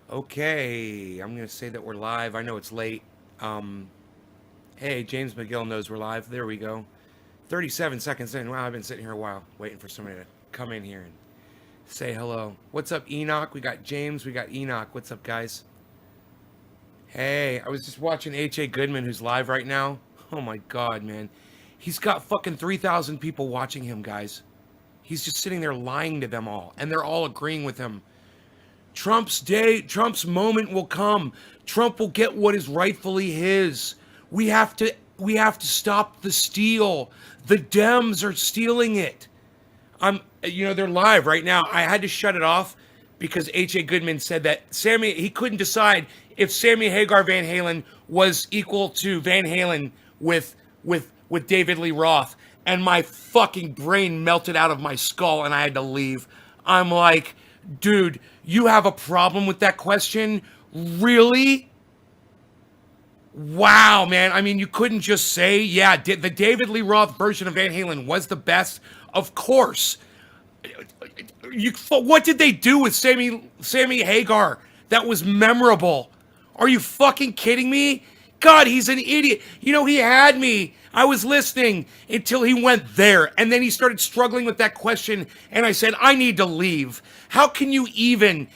Okay, I'm gonna say that we're live. I know it's late. Um, hey, James McGill knows we're live. There we go. 37 seconds in. Wow, I've been sitting here a while waiting for somebody to come in here and say hello. What's up, Enoch? We got James. We got Enoch. What's up, guys? Hey, I was just watching H.A. Goodman, who's live right now. Oh my God, man. He's got fucking 3,000 people watching him, guys. He's just sitting there lying to them all, and they're all agreeing with him. Trump's moment will come. Trump will get what is rightfully his. We have to stop the steal. The Dems are stealing it. They're live right now. I had to shut it off because H.A. Goodman said that he couldn't decide if Sammy Hagar Van Halen was equal to Van Halen with David Lee Roth, and my fucking brain melted out of my skull and I had to leave. I'm like, dude, you have a problem with that question? Really? Wow, man. I mean, you couldn't just say, yeah, the David Lee Roth version of Van Halen was the best. Of course. What did they do with Sammy Hagar that was memorable? Are you fucking kidding me? God, he's an idiot. He had me. I was listening until he went there, and then he started struggling with that question, and I said, I need to leave. How can you even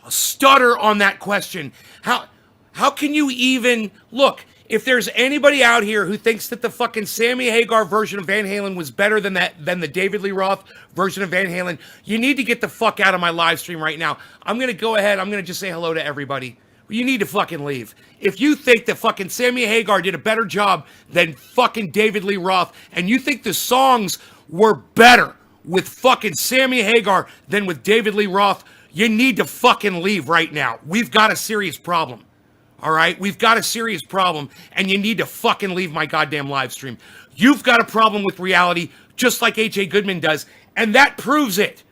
stutter on that question? How can you even look? If there's anybody out here who thinks that the fucking Sammy Hagar version of Van Halen was better than the David Lee Roth version of Van Halen, you need to get the fuck out of my live stream right now. I'm gonna go ahead. I'm gonna just say hello to everybody. You need to fucking leave. If you think that fucking Sammy Hagar did a better job than fucking David Lee Roth, and you think the songs were better with fucking Sammy Hagar than with David Lee Roth, you need to fucking leave right now. We've got a serious problem. All right? We've got a serious problem, and you need to fucking leave my goddamn live stream. You've got a problem with reality, just like H.A. Goodman does, and that proves it.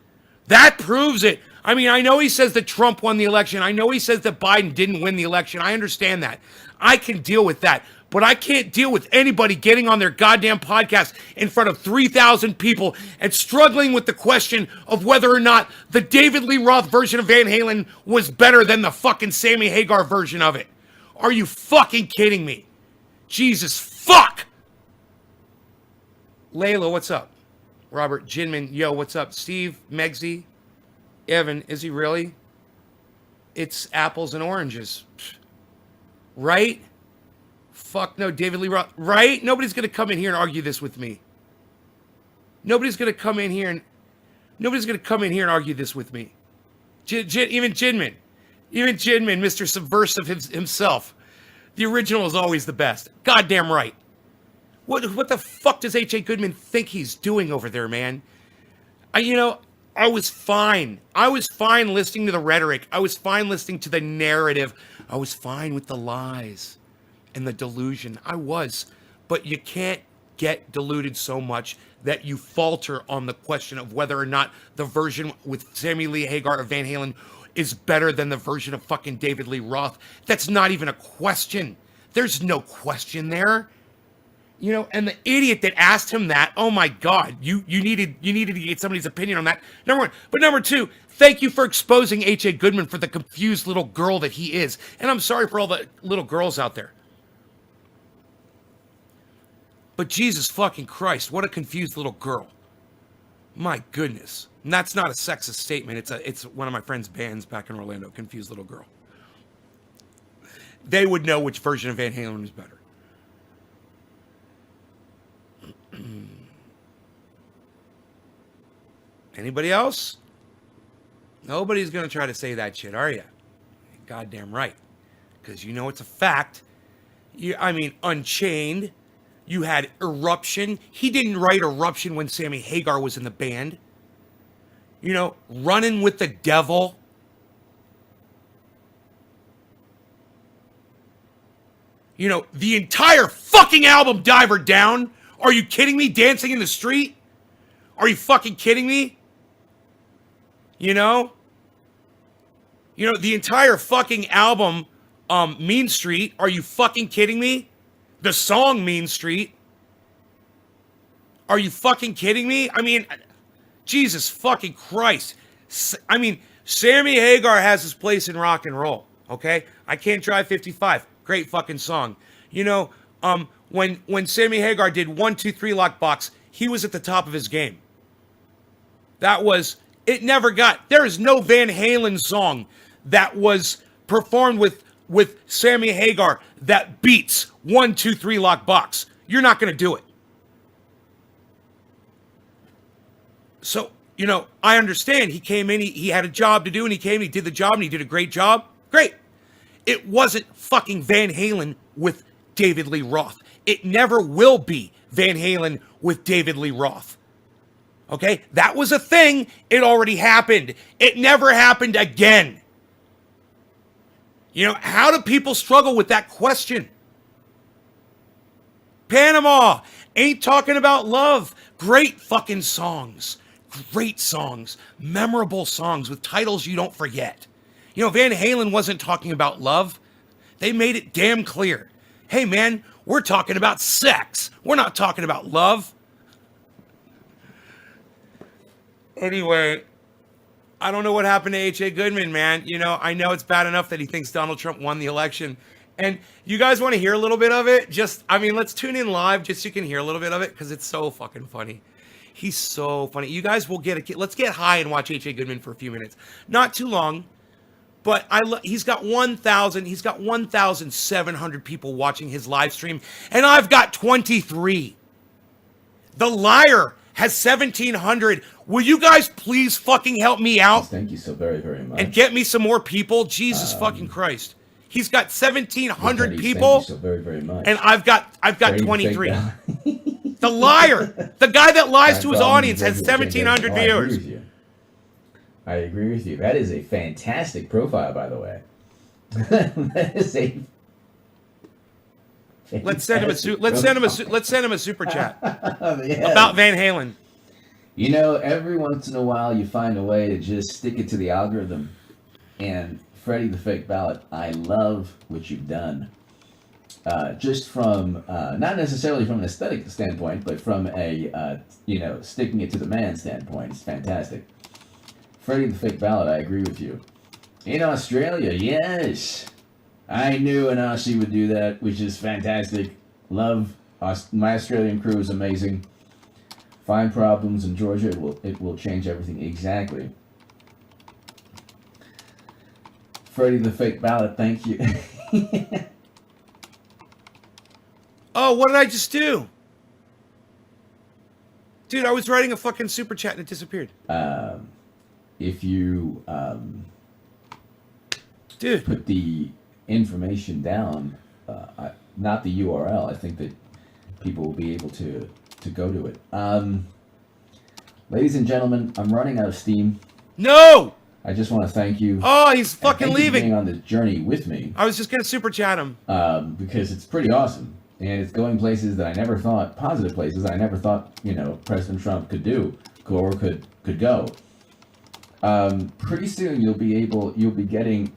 That proves it. I mean, I know he says that Trump won the election. I know he says that Biden didn't win the election. I understand that. I can deal with that. But I can't deal with anybody getting on their goddamn podcast in front of 3,000 people and struggling with the question of whether or not the David Lee Roth version of Van Halen was better than the fucking Sammy Hagar version of it. Are you fucking kidding me? Jesus fuck! Layla, what's up? Robert Jinman, yo, what's up? Steve, Megsy, Evan, is he really? It's apples and oranges. Right? Fuck no, David Lee Roth. Right? Nobody's going to come in here and argue this with me. Nobody's going to come in here and argue this with me. Even Jinman. Even Jinman, Mr. Subversive himself. The original is always the best. Goddamn right. What the fuck does H.A. Goodman think he's doing over there, man? I was fine. I was fine listening to the rhetoric. I was fine listening to the narrative. I was fine with the lies and the delusion. I was. But you can't get deluded so much that you falter on the question of whether or not the version with Sammy Lee Hagar of Van Halen is better than the version of fucking David Lee Roth. That's not even a question. There's no question there. And the idiot that asked him that, oh my God, you needed to get somebody's opinion on that. Number one. But number two, thank you for exposing H.A. Goodman for the confused little girl that he is. And I'm sorry for all the little girls out there. But Jesus fucking Christ, what a confused little girl. My goodness. And that's not a sexist statement. It's one of my friend's bands back in Orlando, Confused Little Girl. They would know which version of Van Halen was better. Anybody else? Nobody's going to try to say that shit, are you? Goddamn right. Because you know it's a fact. Unchained. You had Eruption. He didn't write Eruption when Sammy Hagar was in the band. Running with the Devil. The entire fucking album, Diver Down. Are you kidding me? Dancing in the Street? Are you fucking kidding me? The entire fucking album, Mean Street. Are you fucking kidding me? The song Mean Street. Are you fucking kidding me? Jesus fucking Christ. Sammy Hagar has his place in rock and roll. Okay, I Can't Drive 55. Great fucking song. You know, when Sammy Hagar did 1, 2, 3 Lock Box, he was at the top of his game. That was, it never got, there is no Van Halen song that was performed with Sammy Hagar that beats 1, 2, 3 Lock Box. You're not going to do it. So, you know, I understand he came in, he had a job to do, and he came, he did the job, and he did a great job. Great. It wasn't fucking Van Halen with David Lee Roth. It never will be Van Halen with David Lee Roth. Okay? That was a thing. It already happened. It never happened again. You know, how do people struggle with that question? Panama, Ain't Talking About Love. Great fucking songs. Great songs. Memorable songs with titles you don't forget. You know, Van Halen wasn't talking about love. They made it damn clear. Hey, man, we're talking about sex. We're not talking about love. Anyway, I don't know what happened to H.A. Goodman, man. You know, I know it's bad enough that he thinks Donald Trump won the election. And you guys want to hear a little bit of it? Just, I mean, let's tune in live just so you can hear a little bit of it because it's so fucking funny. He's so funny. You guys will let's get high and watch H.A. Goodman for a few minutes. Not too long. But he's got 1,700 people watching his live stream, and I've got 23. The Liar has 1,700. Will you guys please fucking help me out? Thank you so very, very much. And get me some more people? Jesus fucking Christ. He's got 1,700 people. Thank you so very, very much. And I've got 23. The Liar, the guy that lies to his audience, has 1,700 viewers. I agree with you. That is a fantastic profile, by the way. That is a. Let's send him a super chat Yeah. about Van Halen. You know, every once in a while you find a way to just stick it to the algorithm. And Freddie the Fake Ballot, I love what you've done. Just from not necessarily from an aesthetic standpoint, but from a sticking it to the man standpoint, it's fantastic. Freddie the Fake Ballad, I agree with you. In Australia, yes. I knew an Aussie would do that, which is fantastic. Love my Australian crew is amazing. Find problems in Georgia, it will change everything. Exactly. Freddie the Fake Ballad, thank you. Oh, what did I just do? Dude, I was writing a fucking super chat and it disappeared. If you dude, put the information down, not the URL, I think that people will be able to go to it. Ladies and gentlemen, I'm running out of steam. No! I just want to thank you. Oh, he's fucking thank you for leaving. being on this journey with me. I was just gonna super chat him. Because it's pretty awesome. And it's going places that I never thought, positive places I never thought, President Trump could do, or could go. Pretty soon you'll be getting,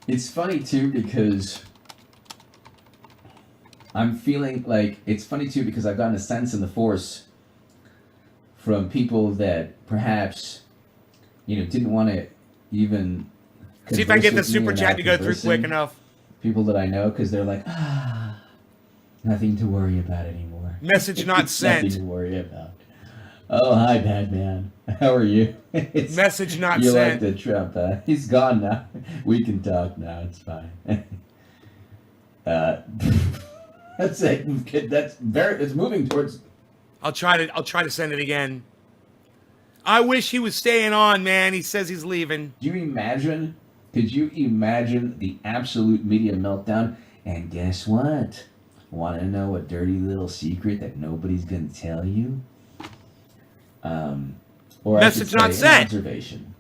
it's funny too because I'm feeling like, it's funny too because I've gotten a sense in the force from people that perhaps, didn't want to even see if I can get the super chat to go through quick enough. People that I know, because they're like, nothing to worry about anymore. Message not sent. Nothing to worry about. Oh, hi, Batman. How are you? Message not you sent. You like the Trump, he's gone now. We can talk now. It's fine. That's it. It's moving towards. I'll try to send it again. I wish he was staying on, man. He says he's leaving. Could you imagine the absolute media meltdown? And guess what? Want to know a dirty little secret that nobody's going to tell you? Or message not sent. Observation.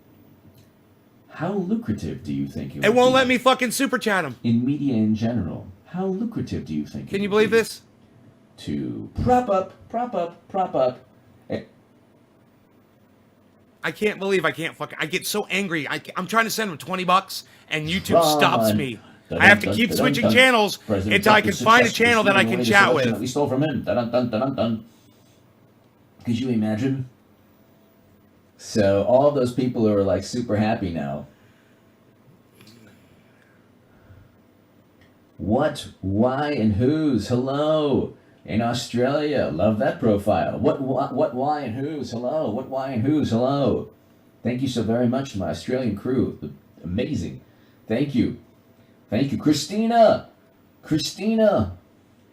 How lucrative do you think it won't let me fucking super chat him? In media in general, how lucrative do you think? Can you believe this? To prop up. I can't believe I get so angry. I'm trying to send him $20 and YouTube stops me. I have to keep switching channels until I can find a channel that I can chat with. We stole from him. Could you imagine? So all of those people who are like super happy now. What, why, and whose? Hello. In Australia. Love that profile. What, why, and whose? Hello. What, why, and whose? Hello. Thank you so very much to my Australian crew. Amazing. Thank you. Thank you. Christina. Christina.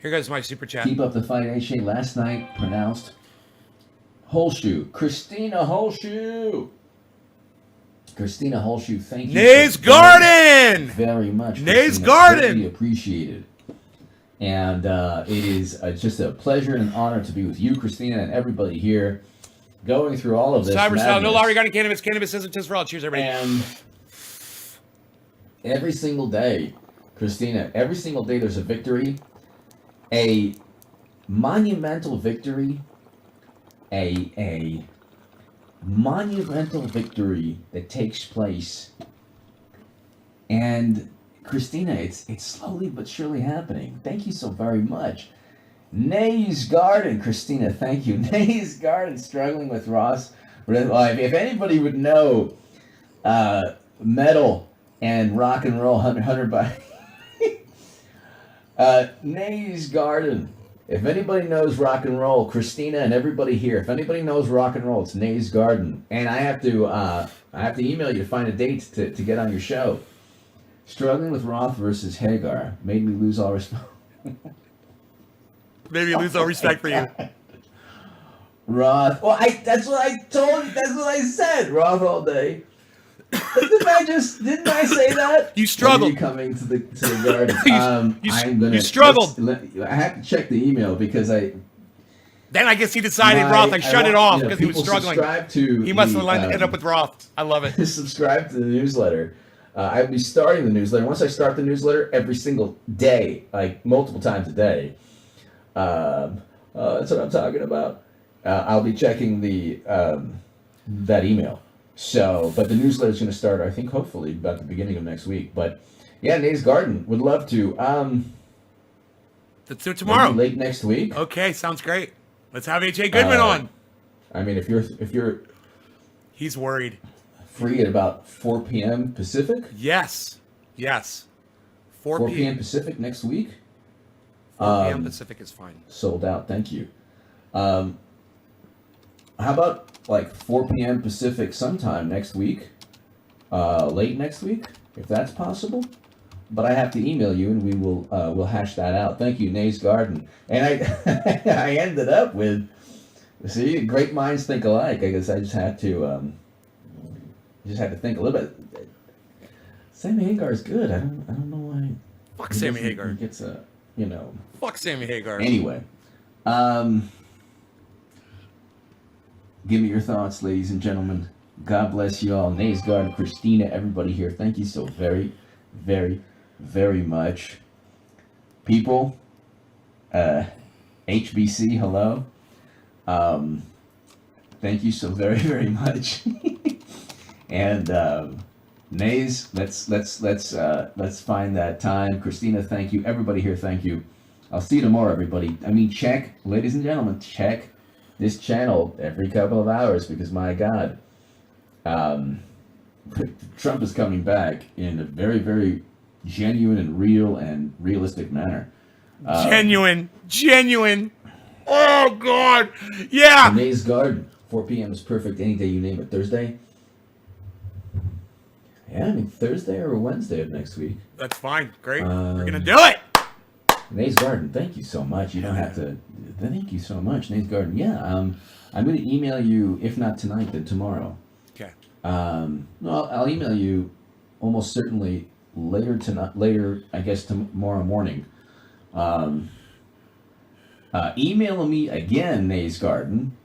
Here goes my super chat. Keep up the fight, HA. Last night pronounced Holshoe. Christina Holshoe. Christina Holshoe, thank you. Nays Garden! Very much. Nays Christina. Garden! Greatly appreciated. And it is just a pleasure and an honor to be with you, Christina, and everybody here going through all of this. Cyber style, no madness. law regarding cannabis. Cannabis isn't just for all. Cheers, everybody. And every single day, Christina, every single day there's a victory, a monumental victory, a monumental victory that takes place. And Christina, it's slowly but surely happening. Thank you so very much. Nays Garden, Christina, thank you. Nays Garden, struggling with Ross. If anybody would know metal and rock and roll, Hunter by Nays Garden. If anybody knows rock and roll, Christina and everybody here, if anybody knows rock and roll, it's Nays Garden. And I have to email you to find a date to get on your show. Struggling with Roth versus Hagar made me lose all respect. Maybe lose all respect for you. Roth. Well, that's what I told you. That's what I said. Roth all day. Didn't I say that? You struggled. When are you coming to the garden? You struggled. I have to check the email because Then I guess he decided Roth. I shut it off because he was struggling. He must have ended up with Roth. I love it. Subscribe to the newsletter. I'll be starting the newsletter. Once I start the newsletter, every single day, like multiple times a day. That's what I'm talking about. I'll be checking the that email. So, but the newsletter is going to start, I think, hopefully about the beginning of next week. But yeah, Nays Garden would love to. Let's do it tomorrow. Late next week. Okay, sounds great. Let's have H.A. Goodman on. I mean, if you're he's worried. Free at about 4 p.m. Pacific. Yes. 4 p.m. Pacific next week. 4 p.m. Pacific is fine. Sold out. Thank you. How about like 4 p.m. Pacific sometime next week? Late next week, if that's possible. But I have to email you, and we will we'll hash that out. Thank you, Nays Garden. And I ended up with, see, great minds think alike. I guess I just had to think a little bit. Sammy Hagar is good. I don't know why. Fuck Sammy Hagar. He gets a, Fuck Sammy Hagar. Anyway, give me your thoughts, ladies and gentlemen. God bless you all. Nays Garden, Christina, everybody here. Thank you so very, very, very much. People, HBC, hello. Thank you so very, very much. And Nays, let's find that time. Christina, thank you. Everybody here, thank you. I'll see you tomorrow, everybody. I mean, check, ladies and gentlemen, check this channel every couple of hours because, my God, Trump is coming back in a very, very genuine and real and realistic manner. Genuine. Oh, God. Yeah. Nays Garden, 4 p.m. is perfect any day you name it. Thursday? Yeah, I mean, Thursday or Wednesday of next week. That's fine. Great. We're going to do it. Nays Garden, thank you so much. You don't have to. Thank you so much, Nays Garden. Yeah, I'm going to email you, if not tonight, then tomorrow. Okay. No, I'll email you almost certainly later tonight. Later, I guess tomorrow morning. Email me again, Nays Garden,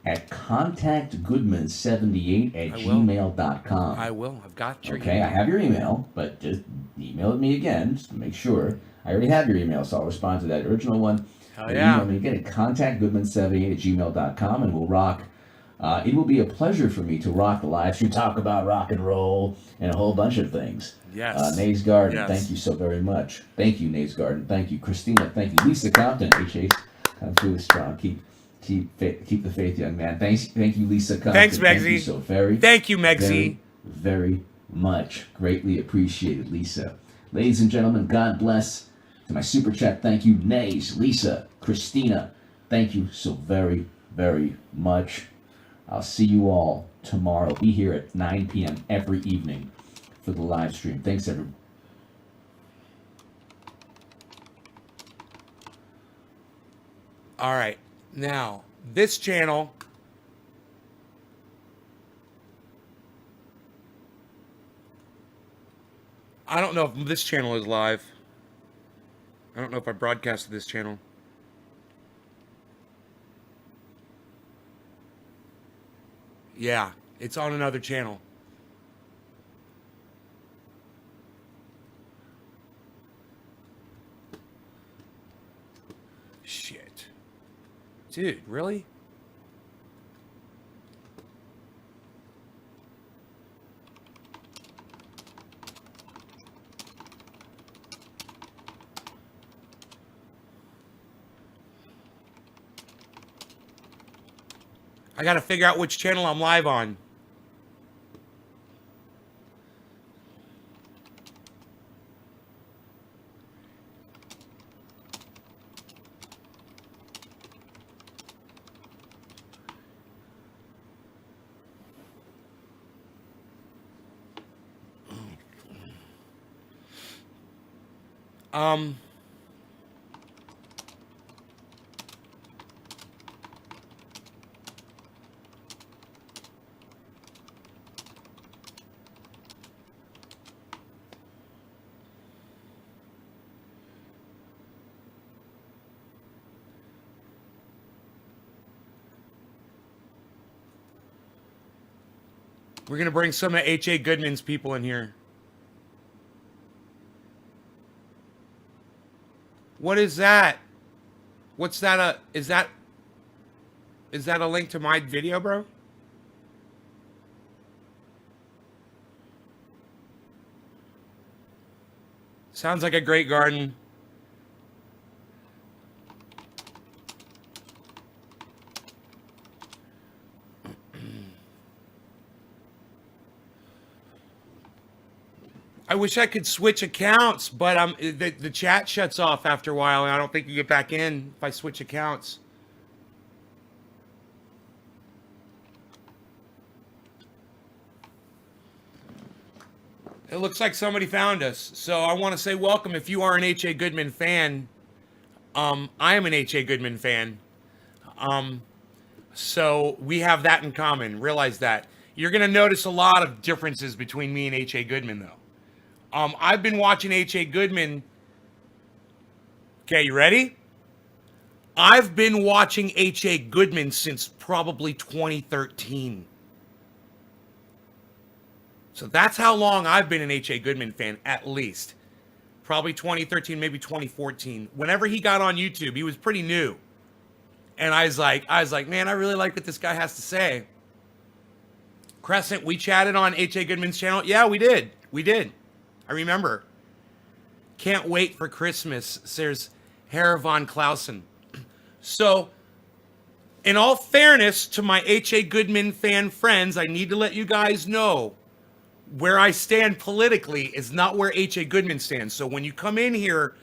at contactgoodman78@gmail.com. I will. I've got your Okay, email. I have your email, but just email it me again just to make sure. I already have your email, so I'll respond to that original one. Hell yeah. Email me again at contactgoodman78@gmail.com, and we'll rock. It will be a pleasure for me to rock the live stream, talk about rock and roll, and a whole bunch of things. Yes. Nays Garden, Yes. thank you so very much. Thank you, Nays Garden. Thank you, Christina. Thank you, Lisa Compton. HH, come through strong. Keep Keep the faith, young man. Thank you, Lisa Compton. Thanks, Thank you Megsy. so very, Thank you, Megsy. very much. Greatly appreciated, Lisa. Ladies and gentlemen, God bless. To my super chat, thank you, Nays, Lisa, Christina. Thank you so very, very much. I'll see you all tomorrow. Be here at 9 p.m. every evening for the live stream. Thanks, everyone. All right. Now, this channel. I don't know if this channel is live. I don't know if I broadcasted this channel. Yeah, it's on another channel. Shit. Dude, really? I gotta figure out which channel I'm live on. Um... We're going to bring some of H.A. Goodman's people in here. What is that? What's that? Is that a link to my video, bro? Sounds like a great garden. I wish I could switch accounts, but the chat shuts off after a while, and I don't think you get back in if I switch accounts. It looks like somebody found us, so I want to say welcome. If you are an H.A. Goodman fan, I am an H.A. Goodman fan. So we have that in common. Realize that. You're going to notice a lot of differences between me and H.A. Goodman, though. I've been watching H.A. Goodman. Okay, you ready? I've been watching H.A. Goodman since probably 2013. So that's how long I've been an H.A. Goodman fan, at least. Probably 2013, maybe 2014. Whenever he got on YouTube, he was pretty new. And I was like, man, I really like what this guy has to say. Crescent, we chatted on H.A. Goodman's channel. Yeah, we did. We did. I remember. Can't wait for Christmas, says Hera von Clausen. So, in all fairness to my H.A. Goodman fan friends, I need to let you guys know where I stand politically is not where H.A. Goodman stands. So when you come in here,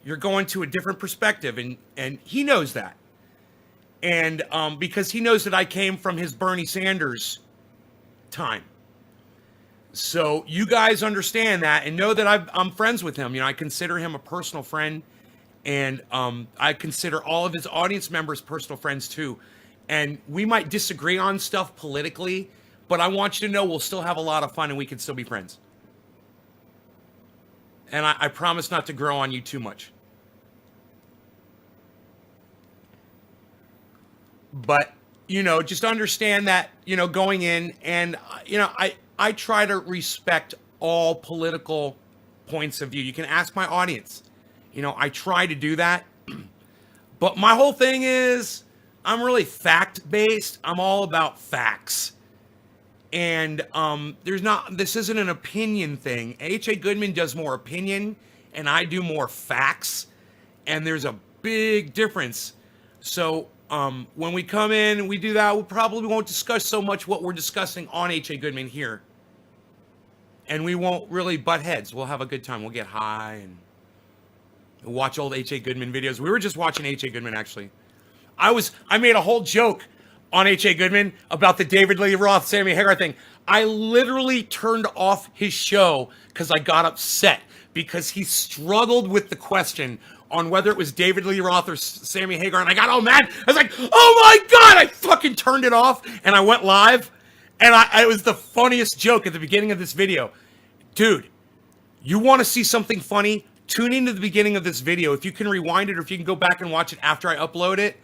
you're going to a different perspective, and he knows that. And because he knows that I came from his Bernie Sanders time. So you guys understand that and know that I'm friends with him. You know, I consider him a personal friend, and I consider all of his audience members personal friends too. And we might disagree on stuff politically, but I want you to know we'll still have a lot of fun and we can still be friends. And I promise not to grow on you too much. But, you know, just understand that, you know, going in and, you know, I try to respect all political points of view. You can ask my audience. You know, I try to do that. But my whole thing is I'm really fact-based. I'm all about facts. And this isn't an opinion thing. H.A. Goodman does more opinion and I do more facts. And there's a big difference. So When we come in, we do that. We probably won't discuss so much what we're discussing on H.A. Goodman here. And we won't really butt heads. We'll have a good time. We'll get high and watch old H.A. Goodman videos. We were just watching H.A. Goodman, actually. I made a whole joke on H.A. Goodman about the David Lee Roth, Sammy Hagar thing. I literally turned off his show because I got upset because he struggled with the question on whether it was David Lee Roth or Sammy Hagar, and I got all mad. I was like, oh my God, I fucking turned it off, and I went live, and it was the funniest joke at the beginning of this video. Dude, you want to see something funny? Tune into the beginning of this video. If you can rewind it or if you can go back and watch it after I upload it,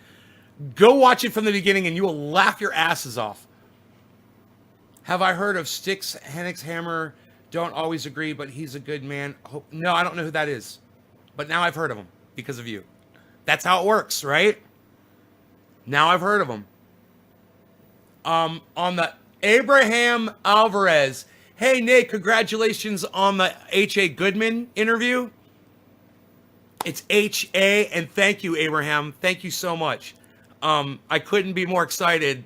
go watch it from the beginning and you will laugh your asses off. Have I heard of Styx Hennick's Hammer? Don't always agree, but he's a good man. No, I don't know who that is. But now I've heard of him because of you. That's how it works, right? Now I've heard of him. On the Abraham Alvarez. Hey, Nick, congratulations on the H.A. Goodman interview. It's H.A. and thank you, Abraham. Thank you so much. I couldn't be more excited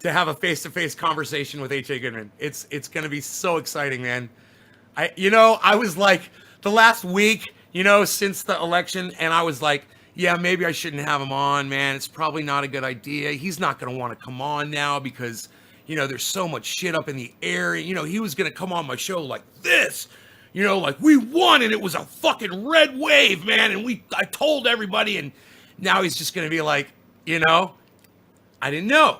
to have a face-to-face conversation with H.A. Goodman. It's going to be so exciting, man. I was like, the last week, since the election, and I was like, yeah, maybe I shouldn't have him on, man. It's probably not a good idea. He's not going to want to come on now because, there's so much shit up in the air. He was going to come on my show like this, like we won and it was a fucking red wave, man. And I told everybody, and now he's just going to be like, I didn't know.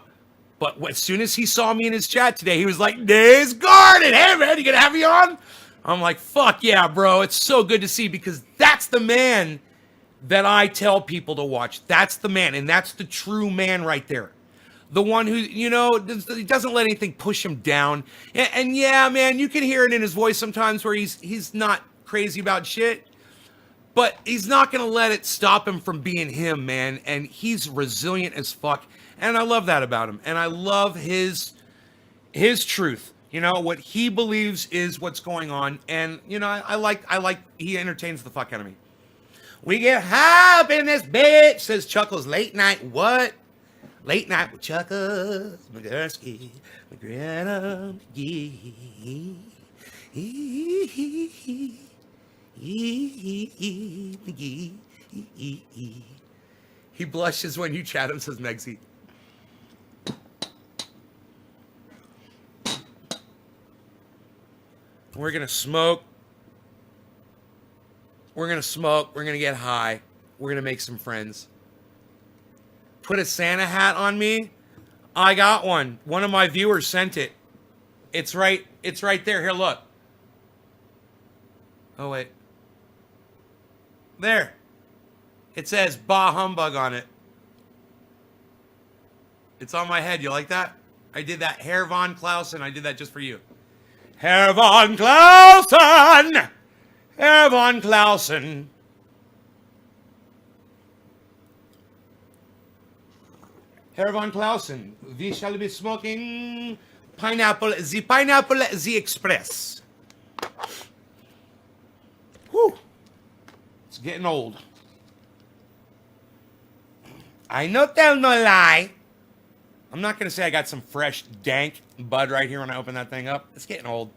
But as soon as he saw me in his chat today, he was like, Days Garden, hey man, you going to have me on? I'm like, fuck yeah, bro. It's so good to see because that's the man that I tell people to watch. That's the man. And that's the true man right there. The one who, he doesn't let anything push him down. And yeah, man, you can hear it in his voice sometimes where he's not crazy about shit. But he's not going to let it stop him from being him, man. And he's resilient as fuck. And I love that about him. And I love his truth. What he believes is what's going on. And, I like he entertains the fuck out of me. We get high up in this bitch, says Chuckles. Late night, what? Late night with Chuckles, McGursky, McGranum, He blushes when you chat him, says Megsy. We're going to smoke. We're going to smoke. We're going to get high. We're going to make some friends. Put a Santa hat on me. I got one. One of my viewers sent it. It's right there. Here, look. Oh, wait. There. It says Bah Humbug on it. It's on my head. You like that? I did that. Herr von Clausen. I did that just for you. Herr von Clausen! Herr von Clausen. Herr von Clausen, we shall be smoking pineapple, the express. Whew. It's getting old. I no tell no lie. I'm not going to say I got some fresh, dank bud right here when I open that thing up. It's getting old.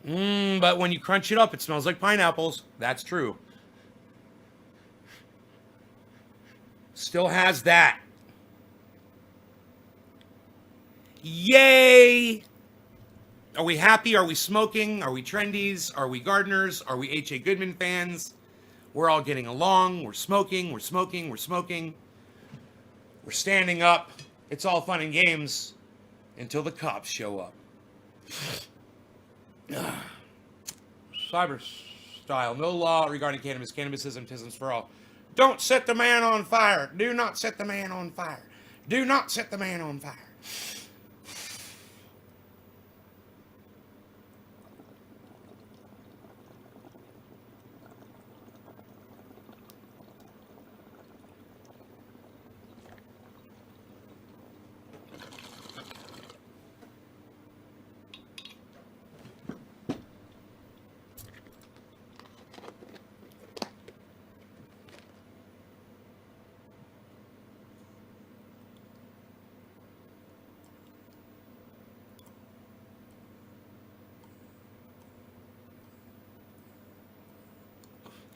But when you crunch it up, it smells like pineapples. That's true. Still has that. Yay! Are we happy? Are we smoking? Are we trendies? Are we gardeners? Are we H.A. Goodman fans? We're all getting along. We're smoking. We're smoking. We're smoking. We're standing up. It's all fun and games until the cops show up. Cyber style. No law regarding cannabis. Cannabisism, tisms for all. Don't set the man on fire. Do not set the man on fire. Do not set the man on fire.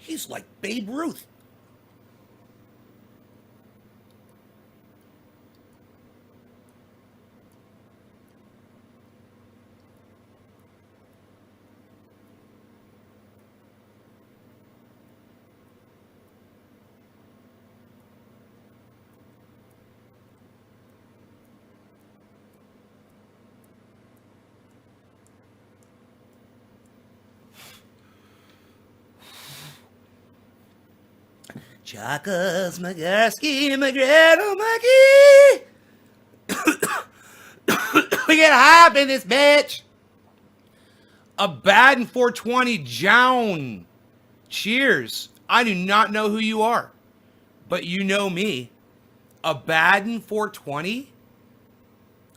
He's like Babe Ruth. Chaka's McGursky, McGreddle, Maggie. We get hype in this bitch. A bad and 420 Jown. Cheers. I do not know who you are, but you know me. A bad and 420?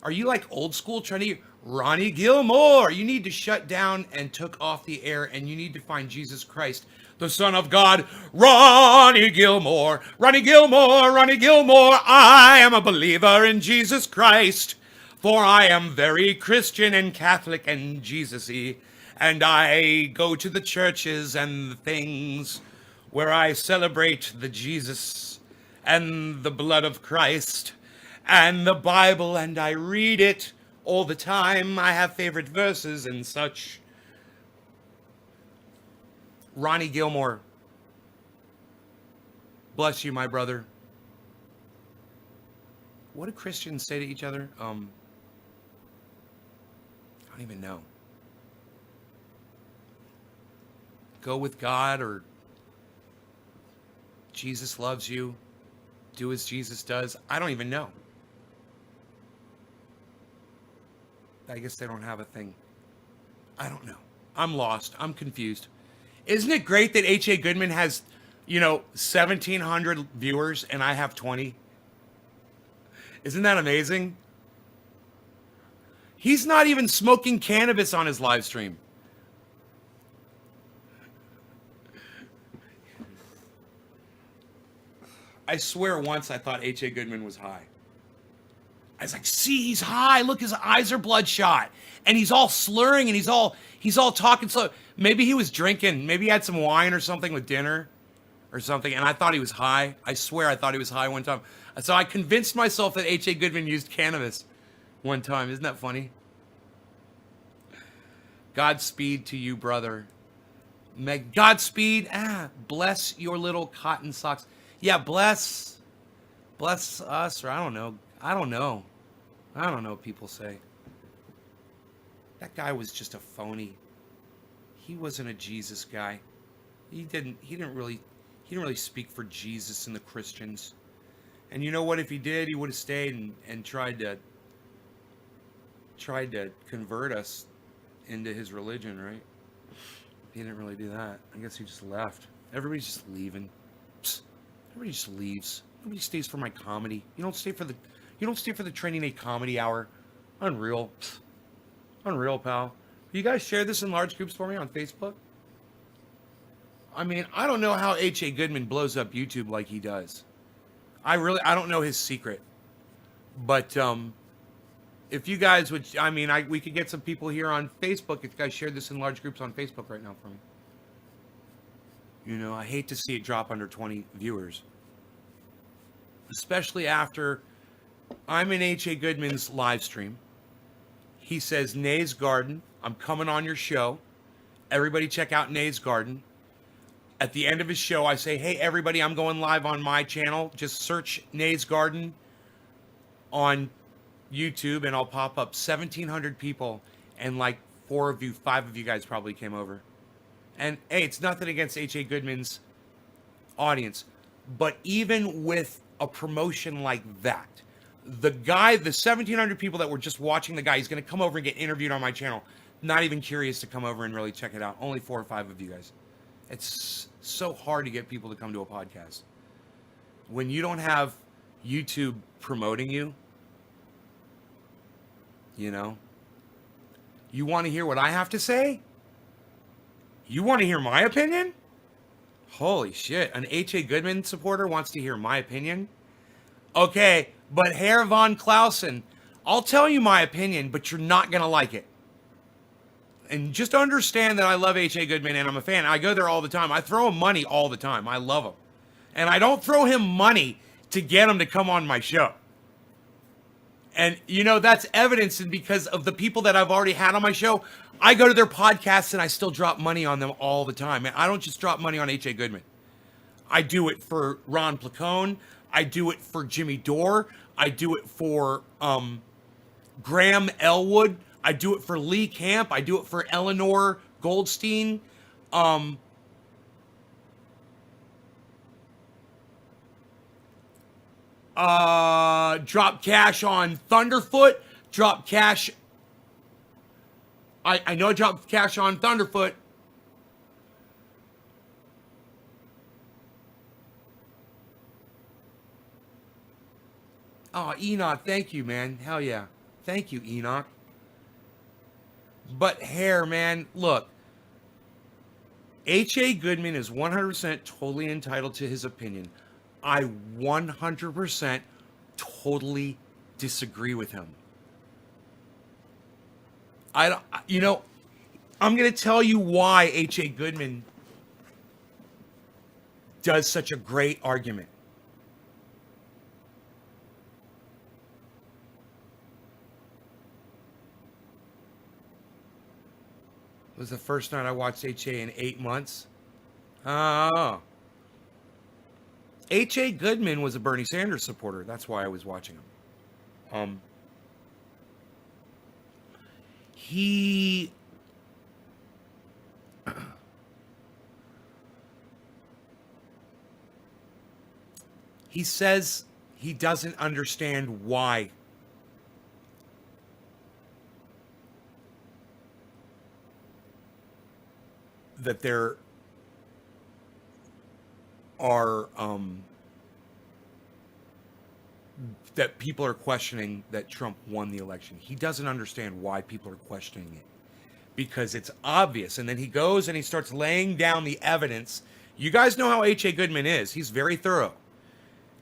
Are you like old school trying to Ronnie Gilmore? You need to shut down and took off the air, and you need to find Jesus Christ, the Son of God. Ronnie Gilmore, Ronnie Gilmore, Ronnie Gilmore. I am a believer in Jesus Christ, for I am very Christian and Catholic and Jesus-y, and I go to the churches and the things where I celebrate the Jesus and the blood of Christ and the Bible, and I read it all the time. I have favorite verses and such. Ronnie Gilmore, bless you, my brother. What do Christians say to each other? I don't even know. Go with God, or Jesus loves you. Do as Jesus does. I don't even know. I guess they don't have a thing. I don't know. I'm lost. I'm confused. Isn't it great that H.A. Goodman has, 1,700 viewers and I have 20? Isn't that amazing? He's not even smoking cannabis on his live stream. I swear once I thought H.A. Goodman was high. I was like, see, he's high. Look, his eyes are bloodshot. And he's all slurring and he's all talking slow. Maybe he was drinking. Maybe he had some wine or something with dinner or something. And I thought he was high. I swear I thought he was high one time. So I convinced myself that H.A. Goodman used cannabis one time. Isn't that funny? Godspeed to you, brother. Godspeed. Bless your little cotton socks. Yeah, bless us, or I don't know what people say. That guy was just a phony. He wasn't a Jesus guy. He didn't really speak for Jesus and the Christians. And you know what? If he did, he would have stayed and tried to convert us into his religion, right? He didn't really do that. I guess he just left. Everybody's just leaving. Psst. Everybody just leaves. Nobody stays for my comedy. You don't stay for the Training Day comedy hour. Unreal. Psst. Unreal, pal. You guys share this in large groups for me on Facebook? I mean, I don't know how H.A. Goodman blows up YouTube like he does. I don't know his secret. But if you guys would, we could get some people here on Facebook if you guys share this in large groups on Facebook right now for me. I hate to see it drop under 20 viewers. Especially after I'm in H.A. Goodman's live stream. He says, Nay's Garden, I'm coming on your show. Everybody check out Nay's Garden. At the end of his show, I say, hey, everybody, I'm going live on my channel. Just search Nay's Garden on YouTube, and I'll pop up 1,700 people, and like 5 of you guys probably came over. And, hey, it's nothing against H.A. Goodman's audience. But even with a promotion like that, the 1,700 people that were just watching the guy, he's going to come over and get interviewed on my channel. Not even curious to come over and really check it out. Only 4 or 5 of you guys. It's so hard to get people to come to a podcast. When you don't have YouTube promoting you, you want to hear what I have to say? You want to hear my opinion? Holy shit. An H.A. Goodman supporter wants to hear my opinion? Okay, but Herr von Clausen, I'll tell you my opinion, but you're not going to like it. And just understand that I love H.A. Goodman and I'm a fan. I go there all the time. I throw him money all the time. I love him. And I don't throw him money to get him to come on my show. And, you know, that's evidence because of the people that I've already had on my show. I go to their podcasts and I still drop money on them all the time. And I don't just drop money on H.A. Goodman. I do it for Ron Placone. I do it for Jimmy Dore. I do it for Graham Elwood. I do it for Lee Camp. I do it for Eleanor Goldstein. Drop cash on Thunderfoot. Drop cash. I know I dropped cash on Thunderfoot. Oh, Enoch, thank you, man. Hell yeah. Thank you, Enoch. But hair, man, look. H.A. Goodman is 100% totally entitled to his opinion. I 100% totally disagree with him. You know, I'm going to tell you why H.A. Goodman does such a great argument. It was the first night I watched H.A. in 8 months. Oh. H.A. Goodman was a Bernie Sanders supporter. That's why I was watching him. He says he doesn't understand why that there are that people are questioning that Trump won the election. He doesn't understand why people are questioning it because it's obvious. And then he goes and he starts laying down the evidence. You guys know how H.A. Goodman is. He's very thorough.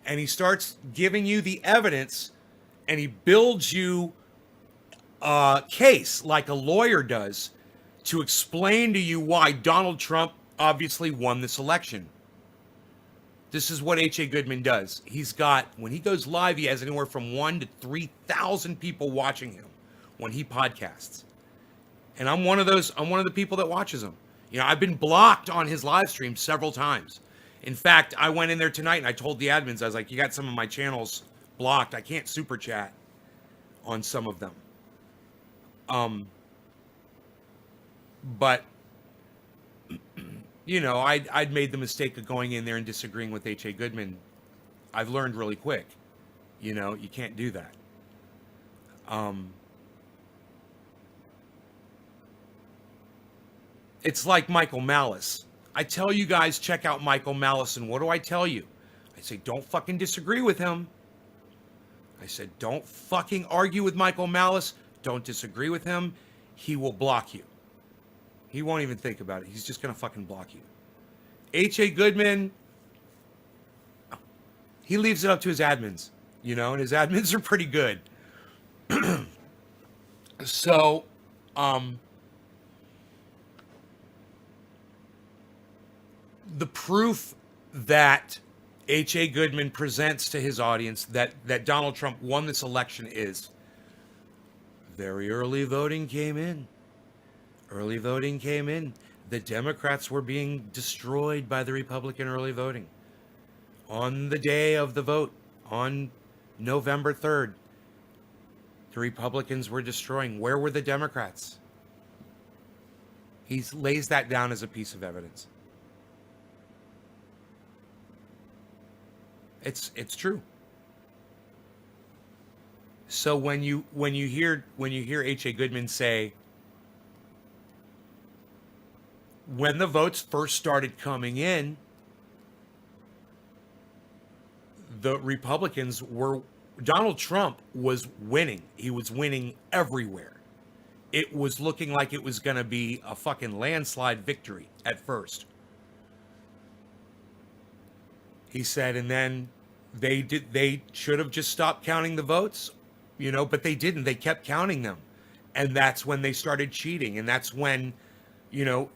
And he starts giving you the evidence and he builds you a case like a lawyer does to explain to you why Donald Trump obviously won this election. This is what H.A. Goodman does. He's got, when he goes live, he has anywhere from 1,000 to 3,000 people watching him when he podcasts. And I'm one of the people that watches him. You know, I've been blocked on his live stream several times. In fact, I went in there tonight and I told the admins, I was like, you got some of my channels blocked. I can't super chat on some of them. But you know, I'd made the mistake of going in there and disagreeing with H.A. Goodman. I've learned really quick. You know, you can't do that. It's like Michael Malice. I tell you guys, check out Michael Malice, and what do I tell you? I say, don't fucking disagree with him. I said, don't fucking argue with Michael Malice. Don't disagree with him. He will block you. He won't even think about it. He's just going to fucking block you. H.A. Goodman, he leaves it up to his admins, you know, and his admins are pretty good. So, the proof that H.A. Goodman presents to his audience that Donald Trump won this election is very early voting came in. Early voting came in. The Democrats were being destroyed by the Republican early voting. On the day of the vote, on November 3rd, the Republicans were destroying. Where were the Democrats? He lays that down as a piece of evidence. It's true. So when you hear H.A. Goodman say, when the votes first started coming in, the Republicans were, Donald Trump was winning. He was winning everywhere. It was looking like it was going to be a fucking landslide victory at first. He said, and then they should have just stopped counting the votes, you know, but they didn't. They kept counting them. And that's when they started cheating. And that's when, you know,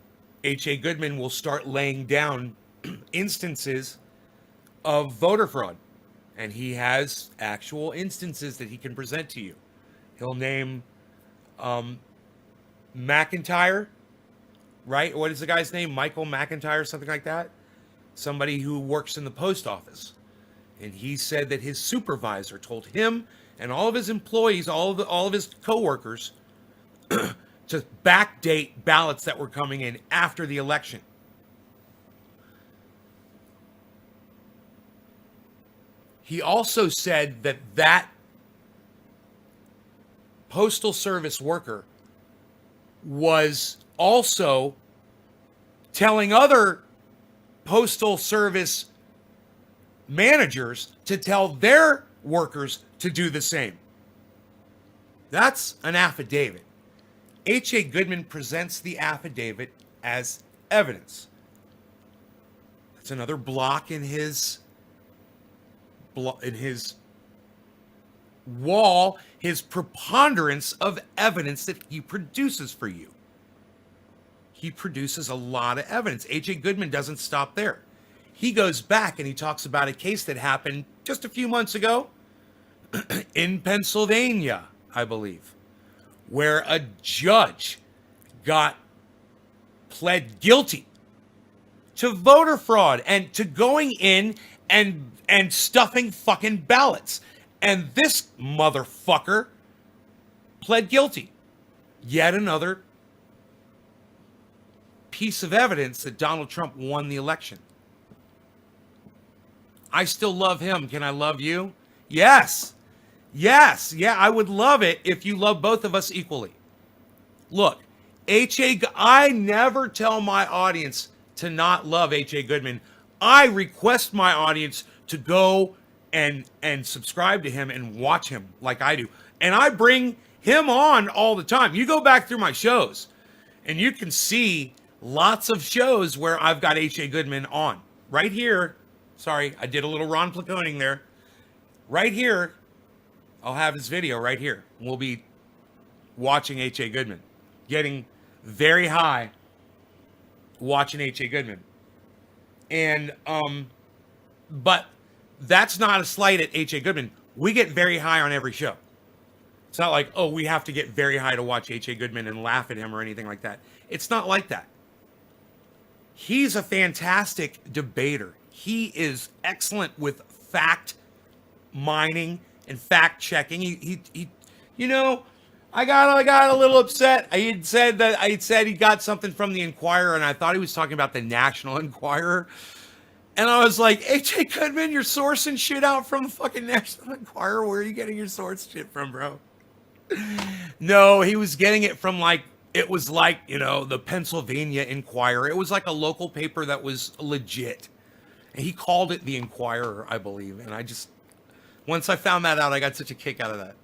H.A. Goodman will start laying down instances of voter fraud. And he has actual instances that he can present to you. He'll name McIntyre, right? What is the guy's name? Michael McIntyre, something like that. Somebody who works in the post office. And he said that his supervisor told him and all of his employees, all of his coworkers, to backdate ballots that were coming in after the election. He also said that that Postal Service worker was also telling other Postal Service managers to tell their workers to do the same. That's an affidavit. H.A. Goodman presents the affidavit as evidence. That's another block in his wall, his preponderance of evidence that he produces for you. He produces a lot of evidence. H.A. Goodman doesn't stop there. He goes back and he talks about a case that happened just a few months ago in Pennsylvania, I believe, where a judge pled guilty to voter fraud and to going in and stuffing fucking ballots. And this motherfucker pled guilty. Yet another piece of evidence that Donald Trump won the election. I still love him. Can I love you? Yes. Yes. Yeah, I would love it if you love both of us equally. Look, I never tell my audience to not love H.A. Goodman. I request my audience to go and subscribe to him and watch him like I do. And I bring him on all the time. You go back through my shows and you can see lots of shows where I've got H.A. Goodman on. Right here. Sorry, I did a little Ron Placoning there. Right here, I'll have his video right here. We'll be watching H.A. Goodman. Getting very high watching H.A. Goodman. And, but that's not a slight at H.A. Goodman. We get very high on every show. It's not like, oh, we have to get very high to watch H.A. Goodman and laugh at him or anything like that. It's not like that. He's a fantastic debater. He is excellent with fact mining and fact checking. He you know, I got a little upset. I said he got something from the Inquirer, and I thought he was talking about the National Enquirer. And I was like, H.A. Goodman, you're sourcing shit out from the fucking National Enquirer. Where are you getting your source shit from, bro? No, he was getting it from it was the Pennsylvania Inquirer. It was like a local paper that was legit. And he called it the Inquirer, I believe. And once I found that out, I got such a kick out of that.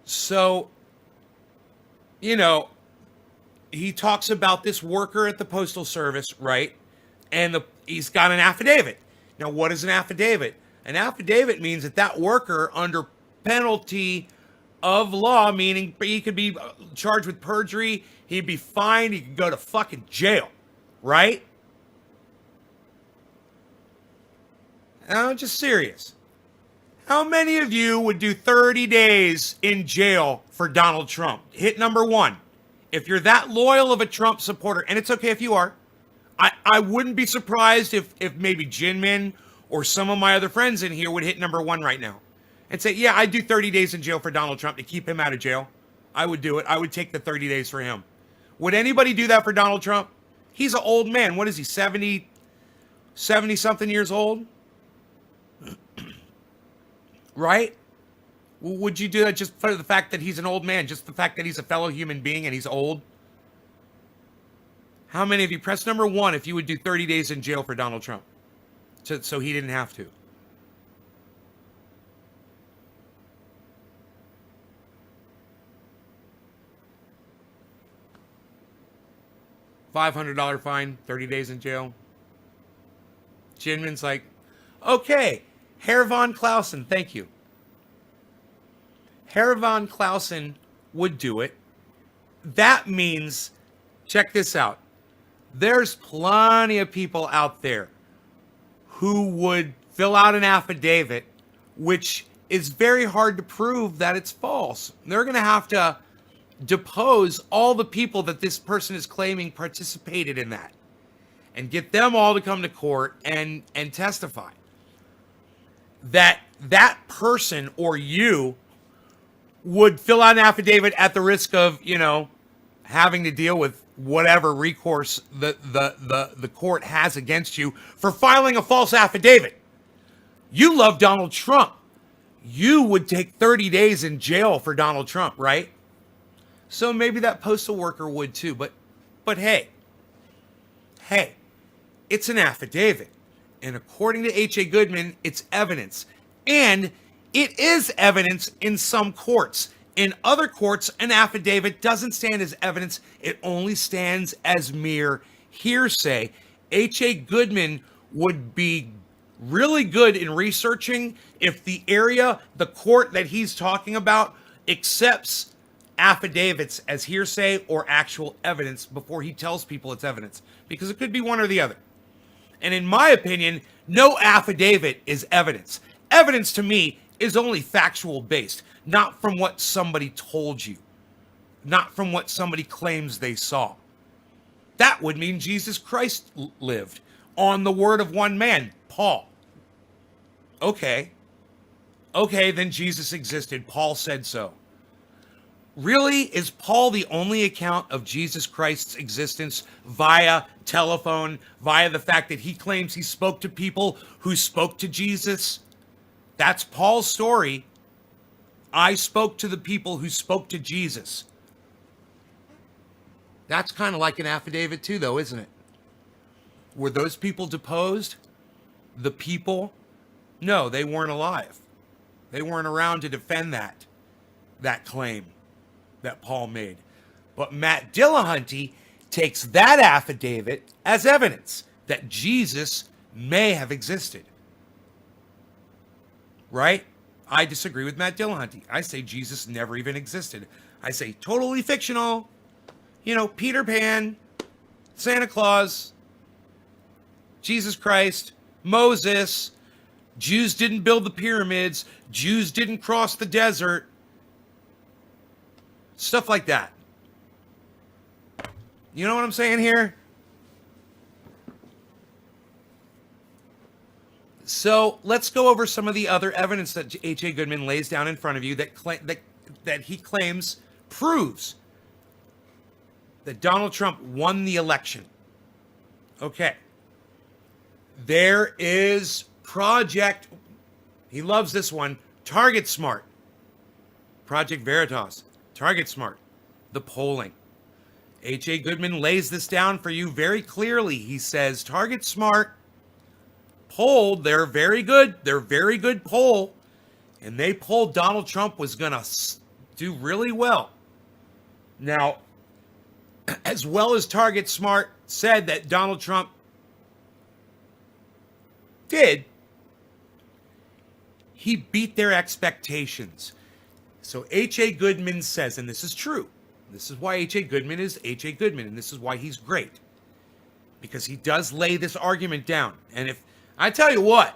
So, he talks about this worker at the Postal Service, right? And he's got an affidavit. Now, what is an affidavit? An affidavit means that worker, under penalty of law, meaning he could be charged with perjury, he'd be fined, he could go to fucking jail, right? I'm just serious. How many of you would do 30 days in jail for Donald Trump? Hit number one. If you're that loyal of a Trump supporter, and it's okay if you are, I wouldn't be surprised if maybe Jinmin or some of my other friends in here would hit number one right now and say, yeah, I'd do 30 days in jail for Donald Trump to keep him out of jail. I would do it. I would take the 30 days for him. Would anybody do that for Donald Trump? He's an old man. What is he, 70 something years old? Right? Would you do that just for the fact that he's an old man? Just the fact that he's a fellow human being and he's old? How many of you, press number one if you would do 30 days in jail for Donald Trump? So he didn't have to. $500 fine, 30 days in jail. Jinmin's like, okay, Herr von Clausen, thank you. Herr von Clausen would do it. That means, check this out. There's plenty of people out there who would fill out an affidavit, which is very hard to prove that it's false. They're going to have to depose all the people that this person is claiming participated in that and get them all to come to court and testify that that person or you would fill out an affidavit at the risk of, having to deal with whatever recourse the court has against you for filing a false affidavit. You love Donald Trump. You would take 30 days in jail for Donald Trump, right? So maybe that postal worker would too. But hey, it's an affidavit. And according to H.A. Goodman, it's evidence. And it is evidence in some courts. In other courts, an affidavit doesn't stand as evidence. It only stands as mere hearsay. H.A. Goodman would be really good in researching if the court that he's talking about accepts affidavits as hearsay or actual evidence before he tells people it's evidence. Because it could be one or the other. And in my opinion, no affidavit is evidence. Evidence to me is only factual based, not from what somebody told you, not from what somebody claims they saw. That would mean Jesus Christ lived on the word of one man, Paul. Okay, then Jesus existed. Paul said so. Really? Is Paul the only account of Jesus Christ's existence via telephone, via the fact that he claims he spoke to people who spoke to Jesus? That's Paul's story. I spoke to the people who spoke to Jesus. That's kind of like an affidavit too, though, isn't it? Were those people deposed? The people? No, they weren't alive. They weren't around to defend that claim that Paul made. But Matt Dillahunty takes that affidavit as evidence that Jesus may have existed. Right? I disagree with Matt Dillahunty. I say Jesus never even existed. I say totally fictional. Peter Pan, Santa Claus, Jesus Christ, Moses, Jews didn't build the pyramids, Jews didn't cross the desert. Stuff like that. You know what I'm saying here? So let's go over some of the other evidence that H.A. Goodman lays down in front of you that he claims proves that Donald Trump won the election. Okay. There is Project, he loves this one, Target Smart. Project Veritas. Target Smart, the polling. H.A. Goodman lays this down for you very clearly. He says Target Smart polled, they're very good poll, and they polled Donald Trump was going to do really well. Now, as well as Target Smart said that Donald Trump did, he beat their expectations. So H.A. Goodman says, and this is true, this is why H.A. Goodman is H.A. Goodman, and this is why he's great. Because he does lay this argument down. And if, I tell you what,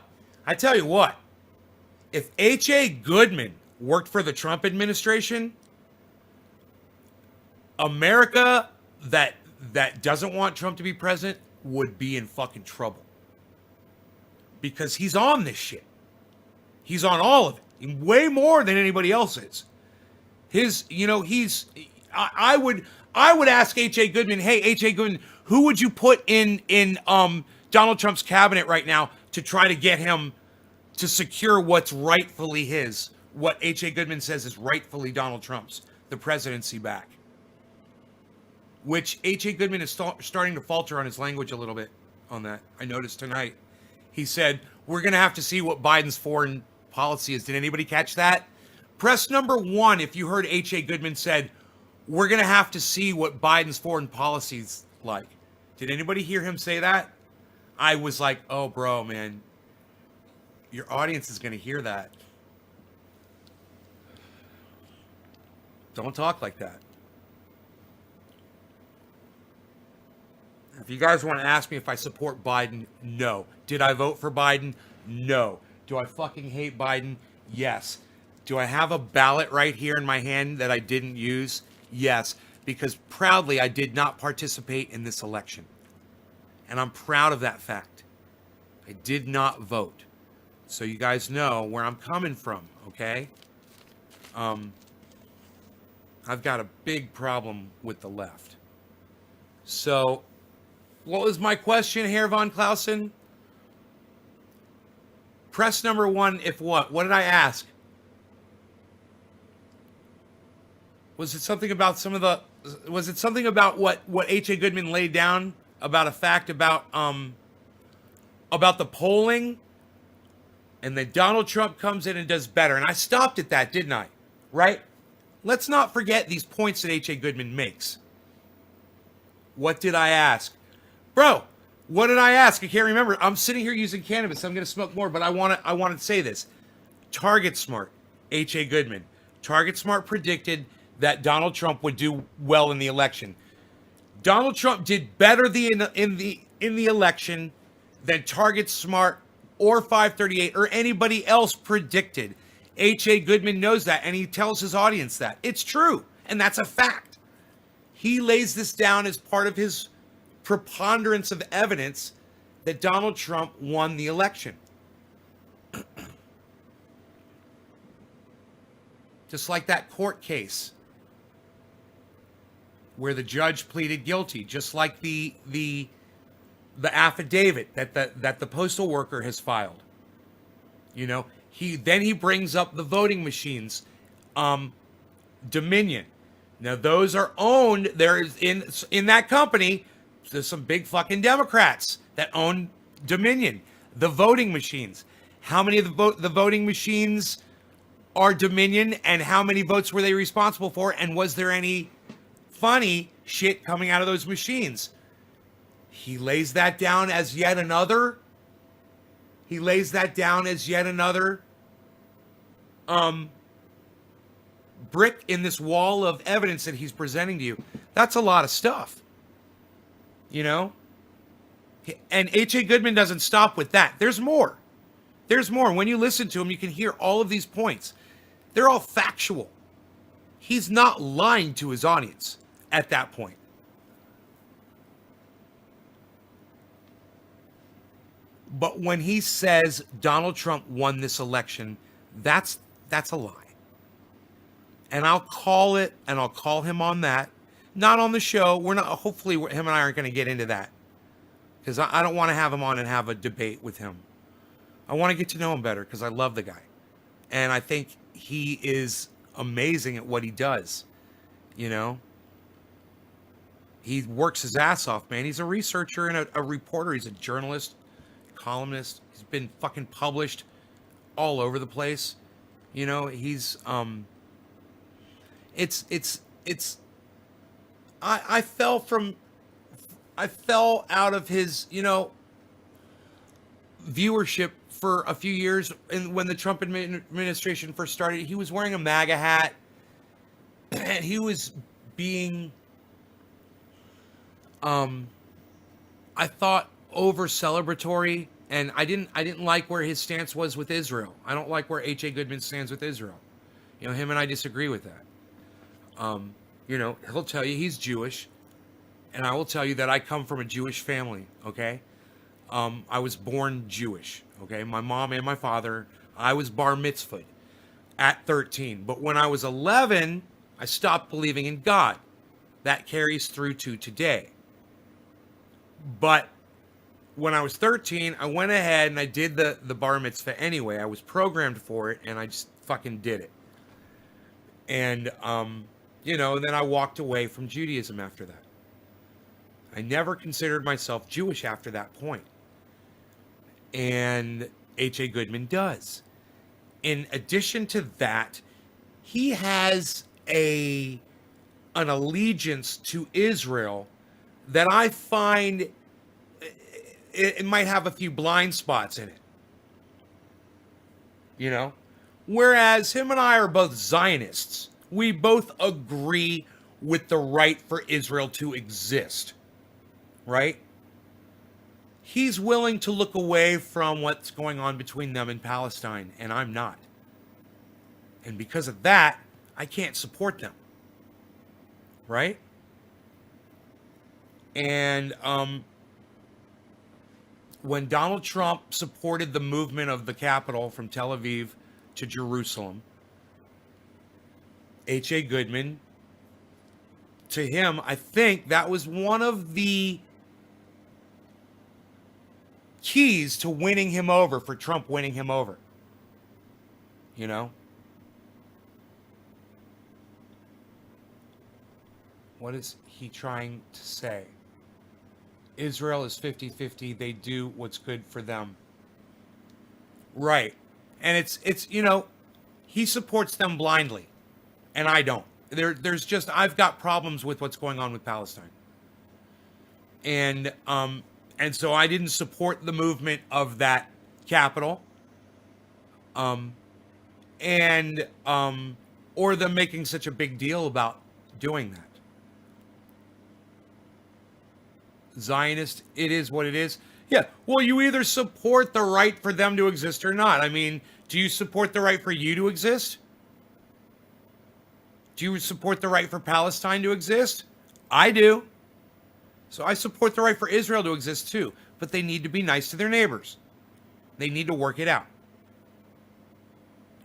if H.A. Goodman worked for the Trump administration, America that doesn't want Trump to be president would be in fucking trouble. Because he's on this shit. He's on all of it. Way more than anybody else is. I would ask H.A. Goodman, hey, H.A. Goodman, who would you put in Donald Trump's cabinet right now to try to get him to secure what's rightfully his, what H.A. Goodman says is rightfully Donald Trump's, the presidency back. Which H.A. Goodman is starting to falter on his language a little bit on that. I noticed tonight. He said, we're going to have to see what Biden's foreign policy is. Did anybody catch that? Press number 1 if you heard H.A. Goodman said, we're going to have to see what Biden's foreign policy is like. Did anybody hear him say that? I was like, oh, bro, man. Your audience is going to hear that. Don't talk like that. If you guys want to ask me if I support Biden, no. Did I vote for Biden? No. Do I fucking hate Biden? Yes. Do I have a ballot right here in my hand that I didn't use? Yes. Because proudly I did not participate in this election. And I'm proud of that fact. I did not vote. So you guys know where I'm coming from, okay? I've got a big problem with the left. So, what was my question, Herr von Clausen? Press number 1, if what? What did I ask? Was it something about was it something about what H.A. Goodman laid down about a fact about the polling? And then Donald Trump comes in and does better. And I stopped at that, didn't I? Right? Let's not forget these points that H.A. Goodman makes. What did I ask? Bro, what did I ask? I can't remember. I'm sitting here using cannabis. I'm going to smoke more, but I want to say this. Target Smart, H.A. Goodman. Target Smart predicted that Donald Trump would do well in the election. Donald Trump did better in the election than Target Smart or 538 or anybody else predicted. H.A. Goodman knows that, and he tells his audience that. It's true, and that's a fact. He lays this down as part of his preponderance of evidence that Donald Trump won the election. Just like that court case where the judge pleaded guilty, just like the affidavit that the postal worker has filed. You know, he brings up the voting machines, Dominion. Now those are owned. There is in that company. There's some big fucking Democrats that own Dominion, the voting machines. How many of the voting machines are Dominion, and how many votes were they responsible for? And was there any funny shit coming out of those machines? He lays that down as yet another. He lays that down as yet another brick in this wall of evidence that he's presenting to you. That's a lot of stuff. You know? And H.A. Goodman doesn't stop with that. There's more. There's more. When you listen to him, you can hear all of these points. They're all factual. He's not lying to his audience at that point. But when he says Donald Trump won this election, that's a lie. And I'll call it, and I'll call him on that. Not on the show. We're not. Hopefully, him and I aren't going to get into that, because I don't want to have him on and have a debate with him. I want to get to know him better because I love the guy, and I think he is amazing at what he does. You know, he works his ass off, man. He's a researcher and a reporter. He's a journalist, columnist. He's been fucking published all over the place. You know, he's I fell out of his, you know, viewership for a few years. And when the Trump administration first started, he was wearing a MAGA hat, and he was being, I thought, over celebratory, and I didn't like where his stance was with Israel. I don't like where H.A. Goodman stands with Israel. You know, him and I disagree with that. You know, he'll tell you he's Jewish, and I will tell you that I come from a Jewish family, okay? I was born Jewish, okay? My mom and my father, I was bar mitzvahed at 13. But when I was 11, I stopped believing in God. That carries through to today. But when I was 13, I went ahead and I did the bar mitzvah anyway. I was programmed for it, and I just fucking did it. And, you know, then I walked away from Judaism after that. I never considered myself Jewish after that point. And H.A. Goodman does. In addition to that, he has an allegiance to Israel that I find it might have a few blind spots in it. you know? Whereas him and I are both Zionists. We both agree with the right for Israel to exist, right? He's willing to look away from what's going on between them and Palestine, and I'm not. And because of that, I can't support them, right? And when Donald Trump supported the movement of the capital from Tel Aviv to Jerusalem, H.A. Goodman, to him, I think that was one of the keys to winning him over, for Trump winning him over. You know? What is he trying to say? Israel is 50-50. They do what's good for them. Right. And it's you know, he supports them blindly. And I don't. There's just, I've got problems with what's going on with Palestine. And so I didn't support the movement of that capital. Or them making such a big deal about doing that. Zionist, it is what it is. Yeah, well, you either support the right for them to exist or not. I mean, do you support the right for you to exist? Do you support the right for Palestine to exist? I do. So I support the right for Israel to exist too. But they need to be nice to their neighbors. They need to work it out.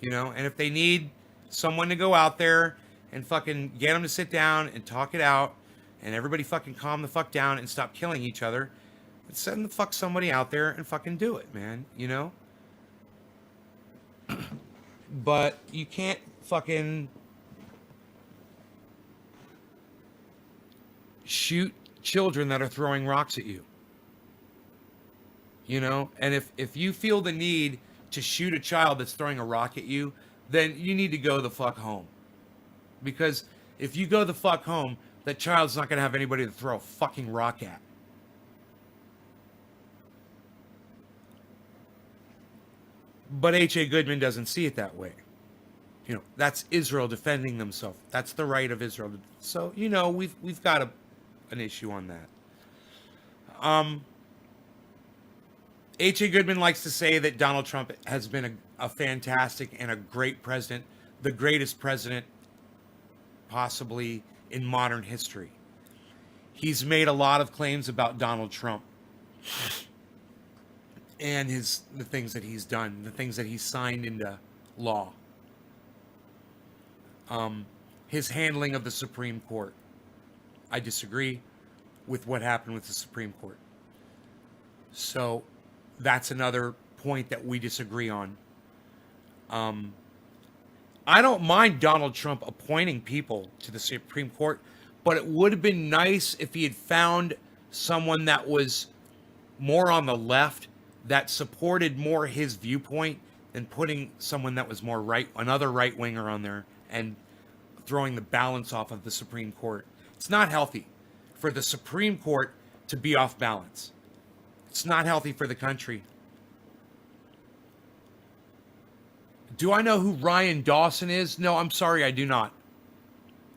You know, and if they need someone to go out there and fucking get them to sit down and talk it out, and everybody fucking calm the fuck down and stop killing each other, send the fuck somebody out there and fucking do it, man, you know? But you can't fucking shoot children that are throwing rocks at you. You know? And if you feel the need to shoot a child that's throwing a rock at you, then you need to go the fuck home. Because if you go the fuck home, that child's not going to have anybody to throw a fucking rock at. But H.A. Goodman doesn't see it that way. You know, that's Israel defending themselves. That's the right of Israel. So, you know, we've got an issue on that. H.A. Goodman likes to say that Donald Trump has been a fantastic and a great president, the greatest president possibly in modern history. He's made a lot of claims about Donald Trump and the things that he's done, the things that he's signed into law. His handling of the Supreme Court. I disagree with what happened with the Supreme Court. So that's another point that we disagree on. I don't mind Donald Trump appointing people to the Supreme Court, but it would have been nice if he had found someone that was more on the left, that supported more his viewpoint, than putting someone that was more right, another right-winger on there, and throwing the balance off of the Supreme Court. It's not healthy for the Supreme Court to be off balance. It's not healthy for the country. Do I know who Ryan Dawson is? No, I'm sorry, I do not.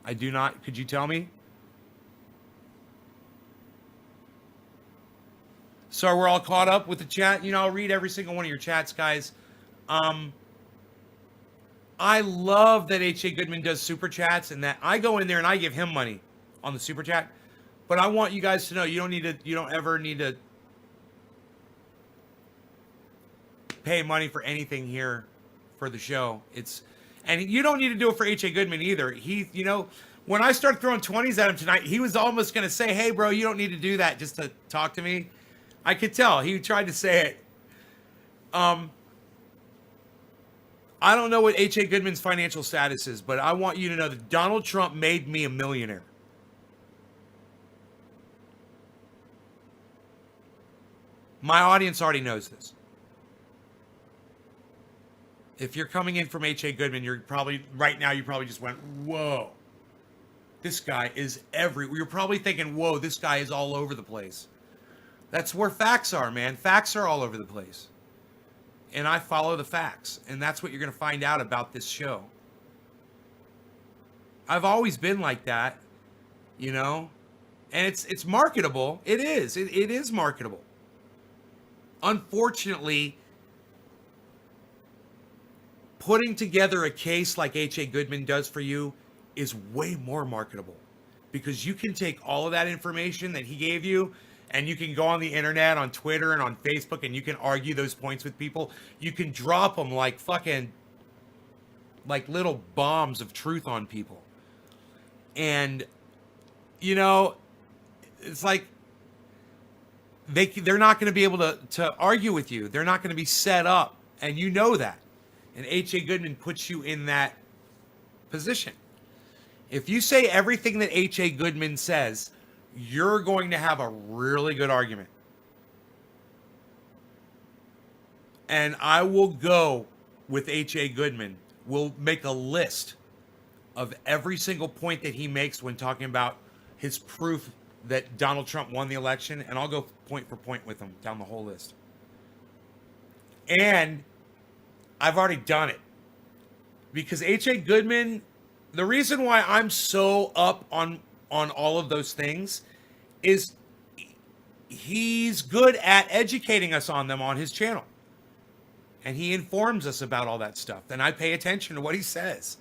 I do not. Could you tell me? So we're all caught up with the chat. You know, I'll read every single one of your chats, guys. I love that H.A. Goodman does super chats, and that I go in there and I give him money on the super chat. But I want you guys to know you don't ever need to pay money for anything here for the show. And you don't need to do it for H.A. Goodman either. He, you know, when I started throwing 20s at him tonight, he was almost going to say, hey, bro, you don't need to do that just to talk to me. I could tell. He tried to say it. I don't know what H.A. Goodman's financial status is, but I want you to know that Donald Trump made me a millionaire. My audience already knows this. If you're coming in from H.A. Goodman, you're probably just went, whoa, this guy is everywhere. You're probably thinking, whoa, this guy is all over the place. That's where facts are, man. Facts are all over the place. and I follow the facts. And that's what you're going to find out about this show. I've always been like that, you know? And it's marketable. It is. It is marketable. Unfortunately, putting together a case like H.A. Goodman does for you is way more marketable, because you can take all of that information that he gave you and you can go on the internet, on Twitter and on Facebook, and you can argue those points with people. You can drop them like fucking, like little bombs of truth on people. And, you know, it's like they're not going to be able to argue with you. They're not going to be set up, and you know that. And H.A. Goodman puts you in that position. If you say everything that H.A. Goodman says, you're going to have a really good argument. And I will go with H.A. Goodman. We'll make a list of every single point that he makes when talking about his proof that Donald Trump won the election, and I'll go point for point with him down the whole list. And I've already done it. Because H.A. Goodman, the reason why I'm so up on all of those things is he's good at educating us on them on his channel. And he informs us about all that stuff. And I pay attention to what he says.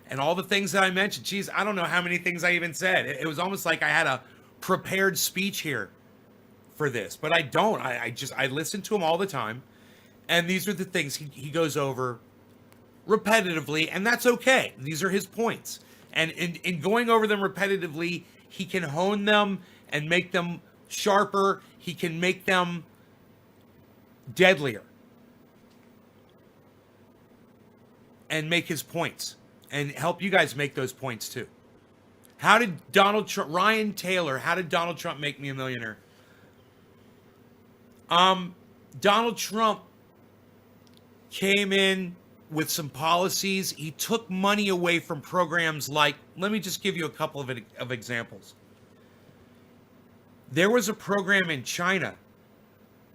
And all the things that I mentioned. Geez, I don't know how many things I even said. It was almost like I had a prepared speech here for this. But I don't. I listen to him all the time. And these are the things he goes over repetitively. And that's okay. These are his points. And in going over them repetitively, he can hone them and make them sharper. He can make them deadlier. And make his points. And help you guys make those points too. How did Ryan Taylor, how did Donald Trump make me a millionaire? Donald Trump came in with some policies. He took money away from programs like, let me just give you a couple of examples. There was a program in China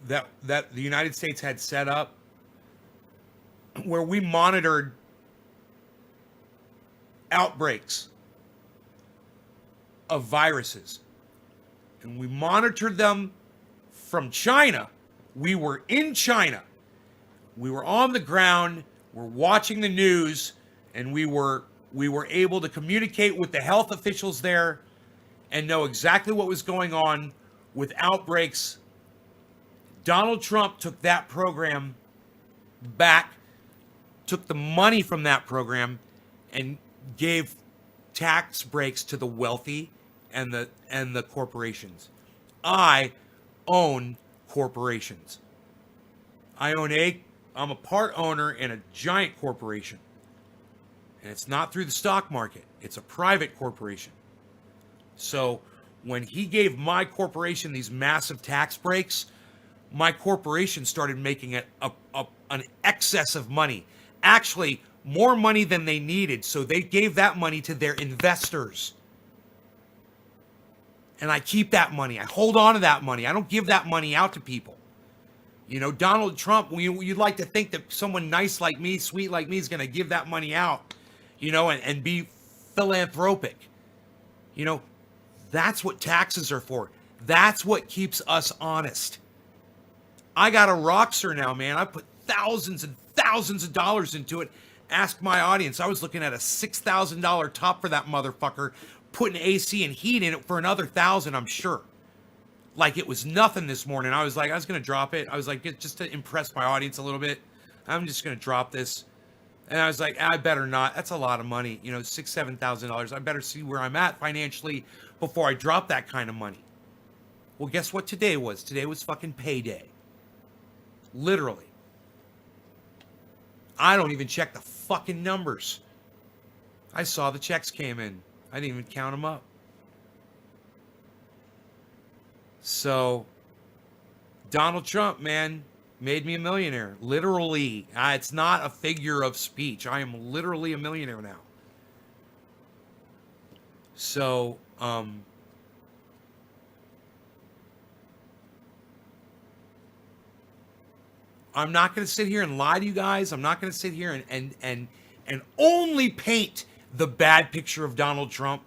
that the United States had set up where we monitored outbreaks of viruses. And we monitored them from China. We were in China. We were on the ground. We're watching the news, and we were able to communicate with the health officials there and know exactly what was going on with outbreaks. Donald Trump took that program back, took the money from that program, and gave tax breaks to the wealthy and the corporations. I own corporations. I'm a part owner in a giant corporation. And it's not through the stock market. It's a private corporation. So when he gave my corporation these massive tax breaks, my corporation started making an excess of money. Actually, more money than they needed. So they gave that money to their investors. And I keep that money. I hold on to that money. I don't give that money out to people. You know, Donald Trump, you'd like to think that someone nice like me, sweet like me, is going to give that money out, you know, and be philanthropic. You know, that's what taxes are for. That's what keeps us honest. I got a Roxer now, man. I put thousands and thousands of dollars into it. Ask my audience. I was looking at a $6,000 top for that motherfucker, putting AC and heat in it for another $1,000, I'm sure. Like it was nothing this morning. I was going to drop it. I was like, just to impress my audience a little bit, I'm just going to drop this. And I was like, I better not. That's a lot of money. You know, $6,000, $7,000. I better see where I'm at financially before I drop that kind of money. Well, guess what today was? Today was fucking payday. Literally. I don't even check the fucking numbers. I saw the checks came in. I didn't even count them up. So, Donald Trump, man, made me a millionaire. Literally. It's not a figure of speech. I am literally a millionaire now. So, I'm not going to sit here and lie to you guys. I'm not going to sit here and only paint the bad picture of Donald Trump.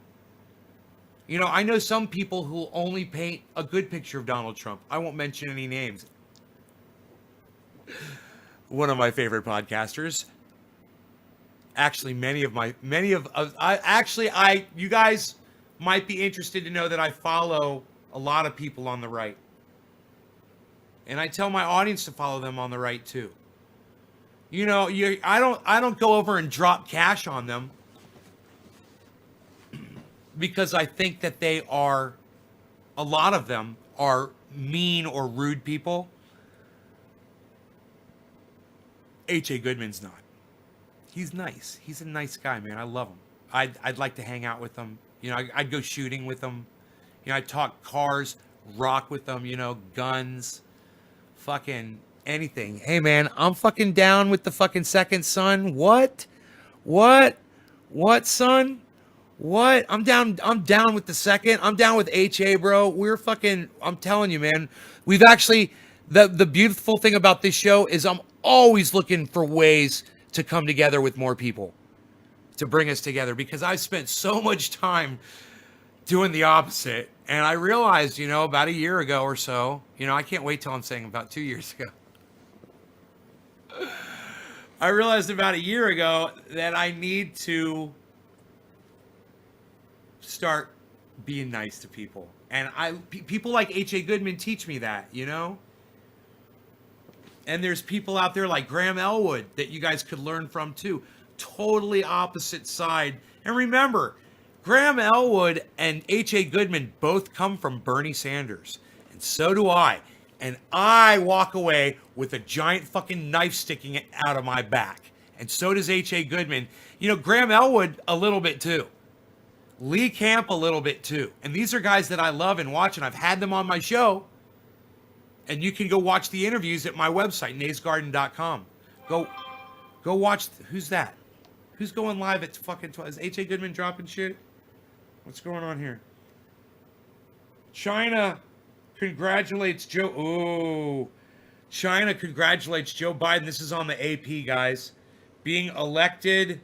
You know, I know some people who will only paint a good picture of Donald Trump. I won't mention any names. One of my favorite podcasters. Actually, you guys might be interested to know that I follow a lot of people on the right. And I tell my audience to follow them on the right too. You know, I don't go over and drop cash on them because I think that a lot of them are mean or rude people. H.A. Goodman's not. He's nice. He's a nice guy, man. I love him. I'd like to hang out with him. You know, I'd go shooting with him. You know, I'd talk cars, rock with them, you know, guns. Fucking anything. Hey man, I'm fucking down with the fucking second son. What, son? What? I'm down with the second. I'm down with HA, bro. I'm telling you, man. We've actually, the beautiful thing about this show is I'm always looking for ways to come together with more people, to bring us together, because I've spent so much time doing the opposite. And I realized, you know, about a year ago or so, you know, I can't wait till I'm saying about 2 years ago. I realized about a year ago that I need to start being nice to people. And people like H.A. Goodman teach me that, you know? And there's people out there like Graham Elwood that you guys could learn from too. Totally opposite side. And remember, Graham Elwood and H.A. Goodman both come from Bernie Sanders. And so do I. And I walk away with a giant fucking knife sticking out of my back. And so does H.A. Goodman. You know, Graham Elwood a little bit too. Lee Camp a little bit too. And these are guys that I love and watch, and I've had them on my show. And you can go watch the interviews at my website, naysgarden.com. Go watch. Who's that? Who's going live at fucking 12? Is H.A. Goodman dropping shit? What's going on here? China congratulates China congratulates Joe Biden. This is on the AP, guys. Being elected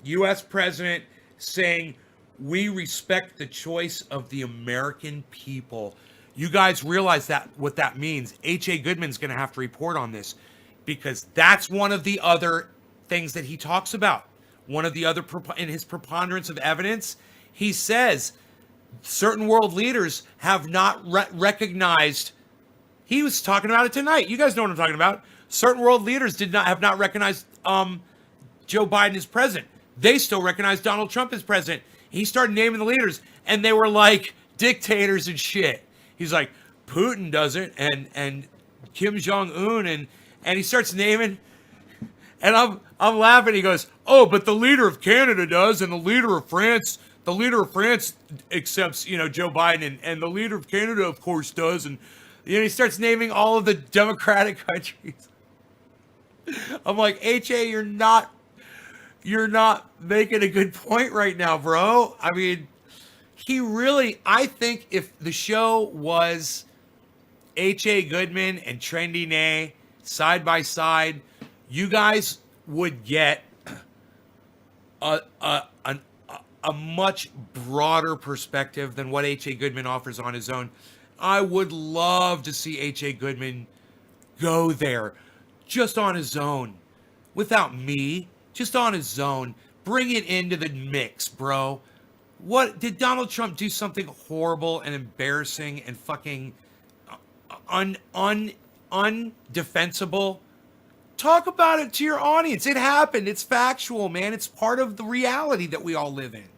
U.S. president, saying, we respect the choice of the American people. You guys realize that what that means. H.A. Goodman's going to have to report on this, because that's one of the other things that he talks about. One of the other, in his preponderance of evidence, he says certain world leaders have not recognized. He was talking about it tonight. You guys know what I'm talking about. Certain world leaders have not recognized Joe Biden as president. They still recognize Donald Trump as president. He started naming the leaders, and they were like dictators and shit. He's like, Putin doesn't, and Kim Jong-un, and he starts naming, and I'm laughing. He goes, oh, but the leader of Canada does, and the leader of France accepts, you know, Joe Biden, and the leader of Canada, of course, does, and you know, he starts naming all of the democratic countries. I'm like, H.A., you're not making a good point right now, bro. I mean, I think if the show was H.A. Goodman and Trendy Nay side by side, you guys would get a much broader perspective than what H.A. Goodman offers on his own. I would love to see H.A. Goodman go there just on his own, without me, just on his own. Bring it into the mix, bro. What did Donald Trump do? Something horrible and embarrassing and fucking undefensible? Talk about it to your audience. It happened. It's factual, man. It's part of the reality that we all live in.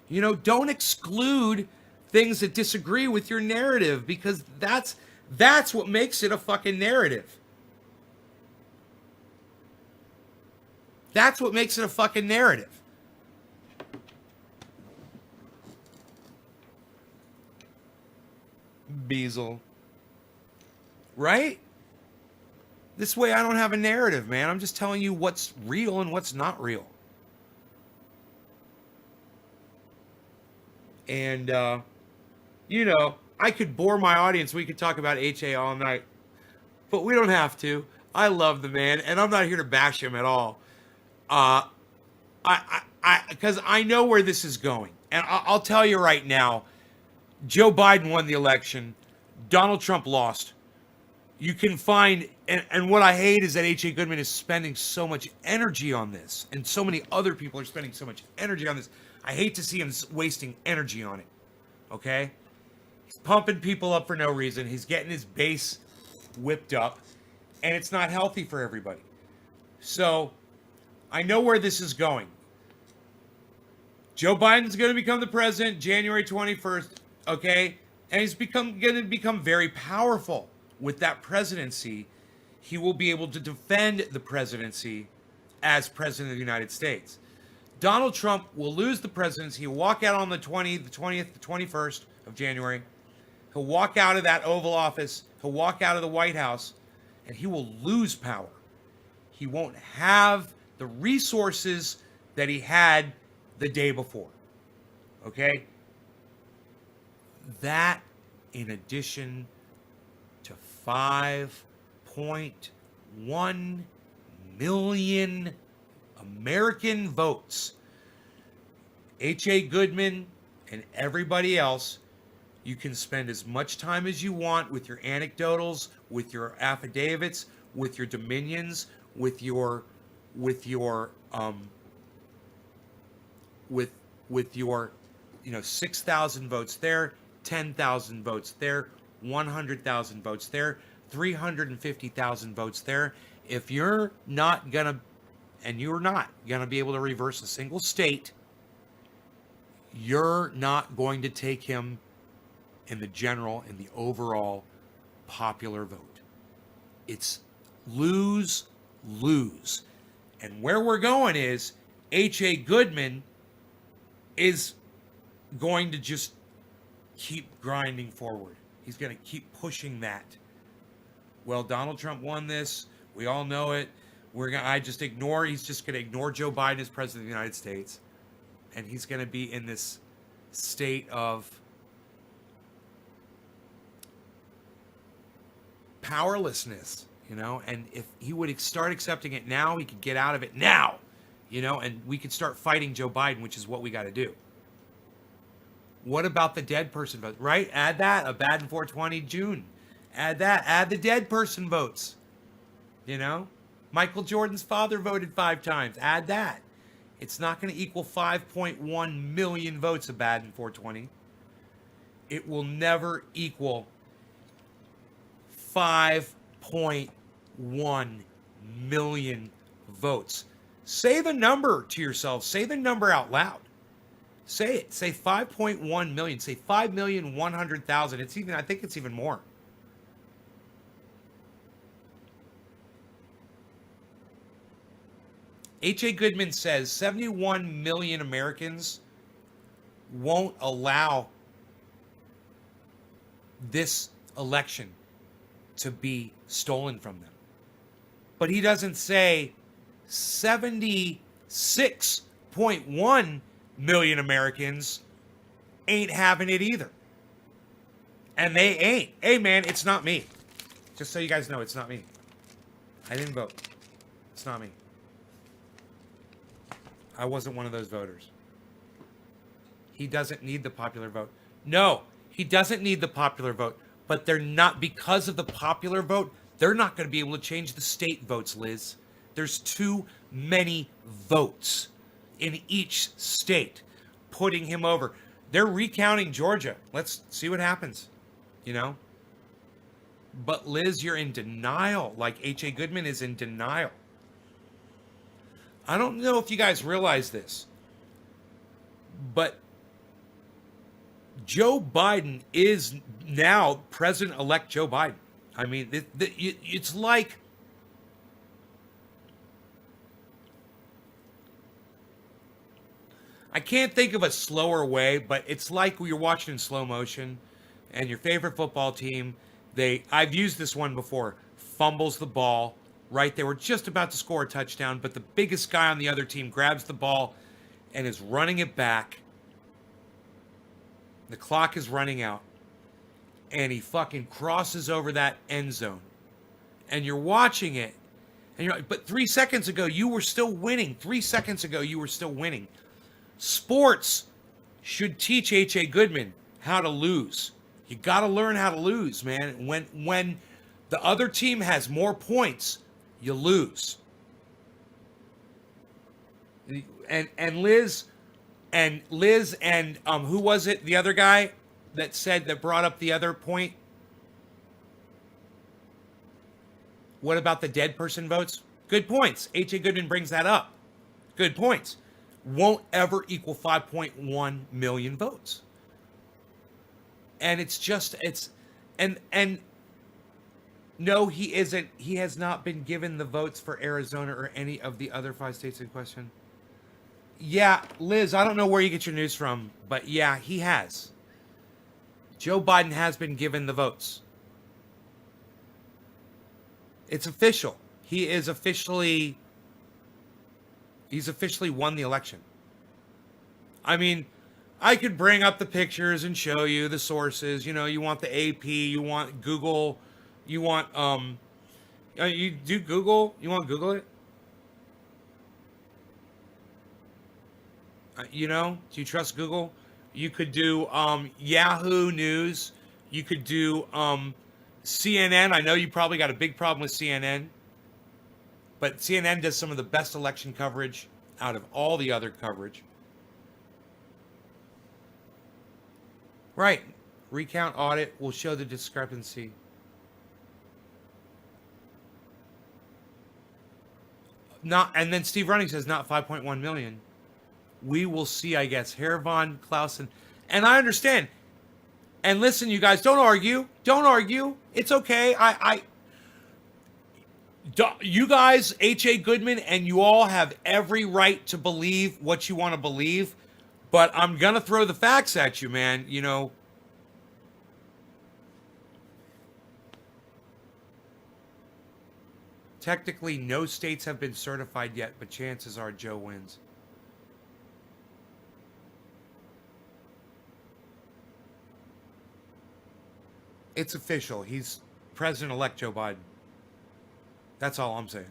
You know, don't exclude things that disagree with your narrative, because that's what makes it a fucking narrative. That's what makes it a fucking narrative. Beazle. Right? This way I don't have a narrative, man. I'm just telling you what's real and what's not real. And, you know, I could bore my audience. We could talk about HA all night. but we don't have to. I love the man, and I'm not here to bash him at all. Because I know where this is going, and I'll tell you right now, Joe Biden won the election, Donald Trump lost. You can find, and what I hate is that H.A. Goodman is spending so much energy on this, and so many other people are spending so much energy on this. I hate to see him wasting energy on it. Okay? He's pumping people up for no reason. He's getting his base whipped up, and it's not healthy for everybody. So, I know where this is going. Joe Biden's going to become the president January 21st, okay? And he's going to become very powerful. With that presidency, he will be able to defend the presidency as president of the United States. Donald Trump will lose the presidency. He'll walk out on the 20th, the 21st of January. He'll walk out of that Oval Office. He'll walk out of the White House, and he will lose power. He won't have the resources that he had the day before. Okay? That, in addition to 5.1 million American votes. H.A. Goodman and everybody else, you can spend as much time as you want with your anecdotals, with your affidavits, with your dominions, with your 6,000 votes there, 10,000 votes there, 100,000 votes there, 350,000 votes there. If you're not gonna be able to reverse a single state, you're not going to take him in the overall popular vote. It's lose. And where we're going is H.A. Goodman is going to just keep grinding forward. He's going to keep pushing that. Well, Donald Trump won this. We all know it. He's just going to ignore Joe Biden as president of the United States. And he's going to be in this state of powerlessness, and if he would start accepting it now, he could get out of it now, and we could start fighting Joe Biden, which is what we got to do. What about the dead person vote, right? Add that, a Biden 420 June. Add the dead person votes. Michael Jordan's father voted 5 times. Add that. It's not going to equal 5.1 million votes of Biden 420. It will never equal 5.1 million votes. Say the number to yourself. Say the number out loud. Say it. Say 5.1 million. Say 5,100,000. I think it's even more. H.A. Goodman says 71 million Americans won't allow this election to be stolen from them. But he doesn't say 76.1 million Americans ain't having it either. And they ain't. Hey, man, it's not me. Just so you guys know, it's not me. I didn't vote. It's not me. I wasn't one of those voters. He doesn't need the popular vote. No, he doesn't need the popular vote. But they're not, because of the popular vote, they're not going to be able to change the state votes, Liz. There's too many votes in each state putting him over. They're recounting Georgia. Let's see what happens, But Liz, you're in denial, like H.A. Goodman is in denial. I don't know if you guys realize this, but Joe Biden is now President-elect Joe Biden. I mean, it's like I can't think of a slower way, but it's like you're watching in slow motion and your favorite football team, I've used this one before, fumbles the ball, right? They were just about to score a touchdown, but the biggest guy on the other team grabs the ball and is running it back. The clock is running out. And he fucking crosses over that end zone. and you're watching it, and you're like, but 3 seconds ago you were still winning. 3 seconds ago you were still winning. Sports should teach H.A. Goodman how to lose. You got to learn how to lose, man. When the other team has more points, you lose. And Liz and who was it? The other guy that brought up the other point. What about the dead person votes? Good points. H.A. Goodman brings that up. Good points. Won't ever equal 5.1 million votes. And no, he isn't. He has not been given the votes for Arizona or any of the other 5 states in question. Yeah, Liz, I don't know where you get your news from, but yeah, he has. Joe Biden has been given the votes. It's official. He's officially won the election. I mean, I could bring up the pictures and show you the sources. You know, you want the AP, you want Google, you want you do Google, you want to Google it? You know, do you trust Google? You could do Yahoo News. You could do CNN. I know you probably got a big problem with CNN, but CNN does some of the best election coverage out of all the other coverage. Right. Recount audit will show the discrepancy. And then Steve Running says not 5.1 million. We will see, I guess. Herr von Clausen. And I understand. And listen, you guys, don't argue. Don't argue. It's okay. You guys, H.A. Goodman, and you all have every right to believe what you want to believe. But I'm going to throw the facts at you, man. You know. Technically, no states have been certified yet, but chances are Joe wins. It's official. He's President-elect Joe Biden. That's all I'm saying.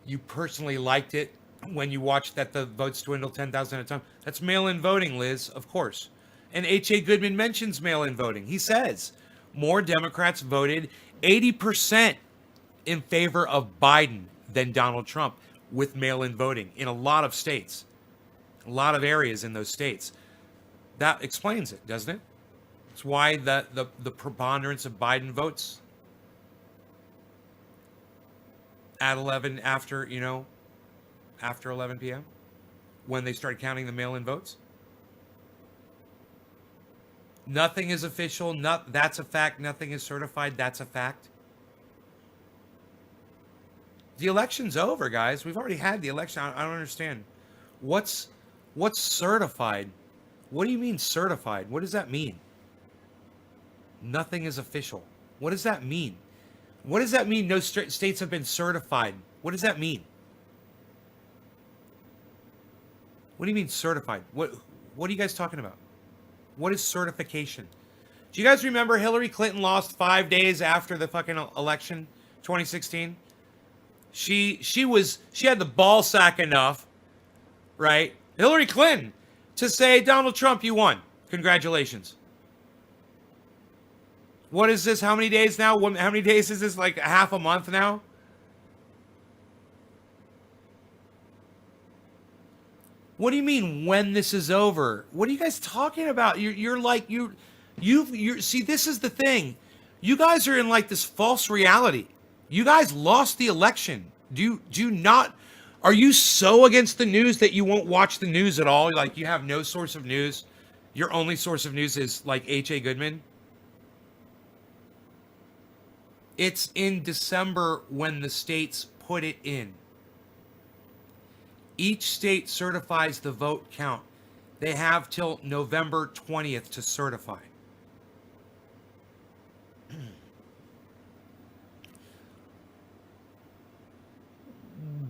You personally liked it when you watched that the votes dwindle 10,000 at a time. That's mail-in voting, Liz, of course. And H.A. Goodman mentions mail-in voting. He says more Democrats voted 80% in favor of Biden than Donald Trump with mail-in voting in a lot of states. A lot of areas in those states. That explains it, doesn't it? It's why the preponderance of Biden votes at 11 after 11 p.m. when they start counting the mail-in votes. Nothing is official. That's a fact. Nothing is certified. That's a fact. The election's over, guys. We've already had the election. I don't understand. What's certified? What do you mean certified? What does that mean? Nothing is official. What does that mean? What does that mean? No states have been certified. What does that mean? What do you mean certified? What are you guys talking about? What is certification? Do you guys remember Hillary Clinton lost 5 days after the fucking election, 2016? She had the ball sack enough, right? Hillary Clinton to say, Donald Trump, you won. Congratulations. What is this? How many days now? How many days is this? Like half a month now? What do you mean when this is over? What are you guys talking about? You're see, this is the thing. You guys are in like this false reality. You guys lost the election. Do you not? Are you so against the news that you won't watch the news at all? Like you have no source of news. Your only source of news is like H.A. Goodman. It's in December when the states put it in. Each state certifies the vote count. They have till November 20th to certify.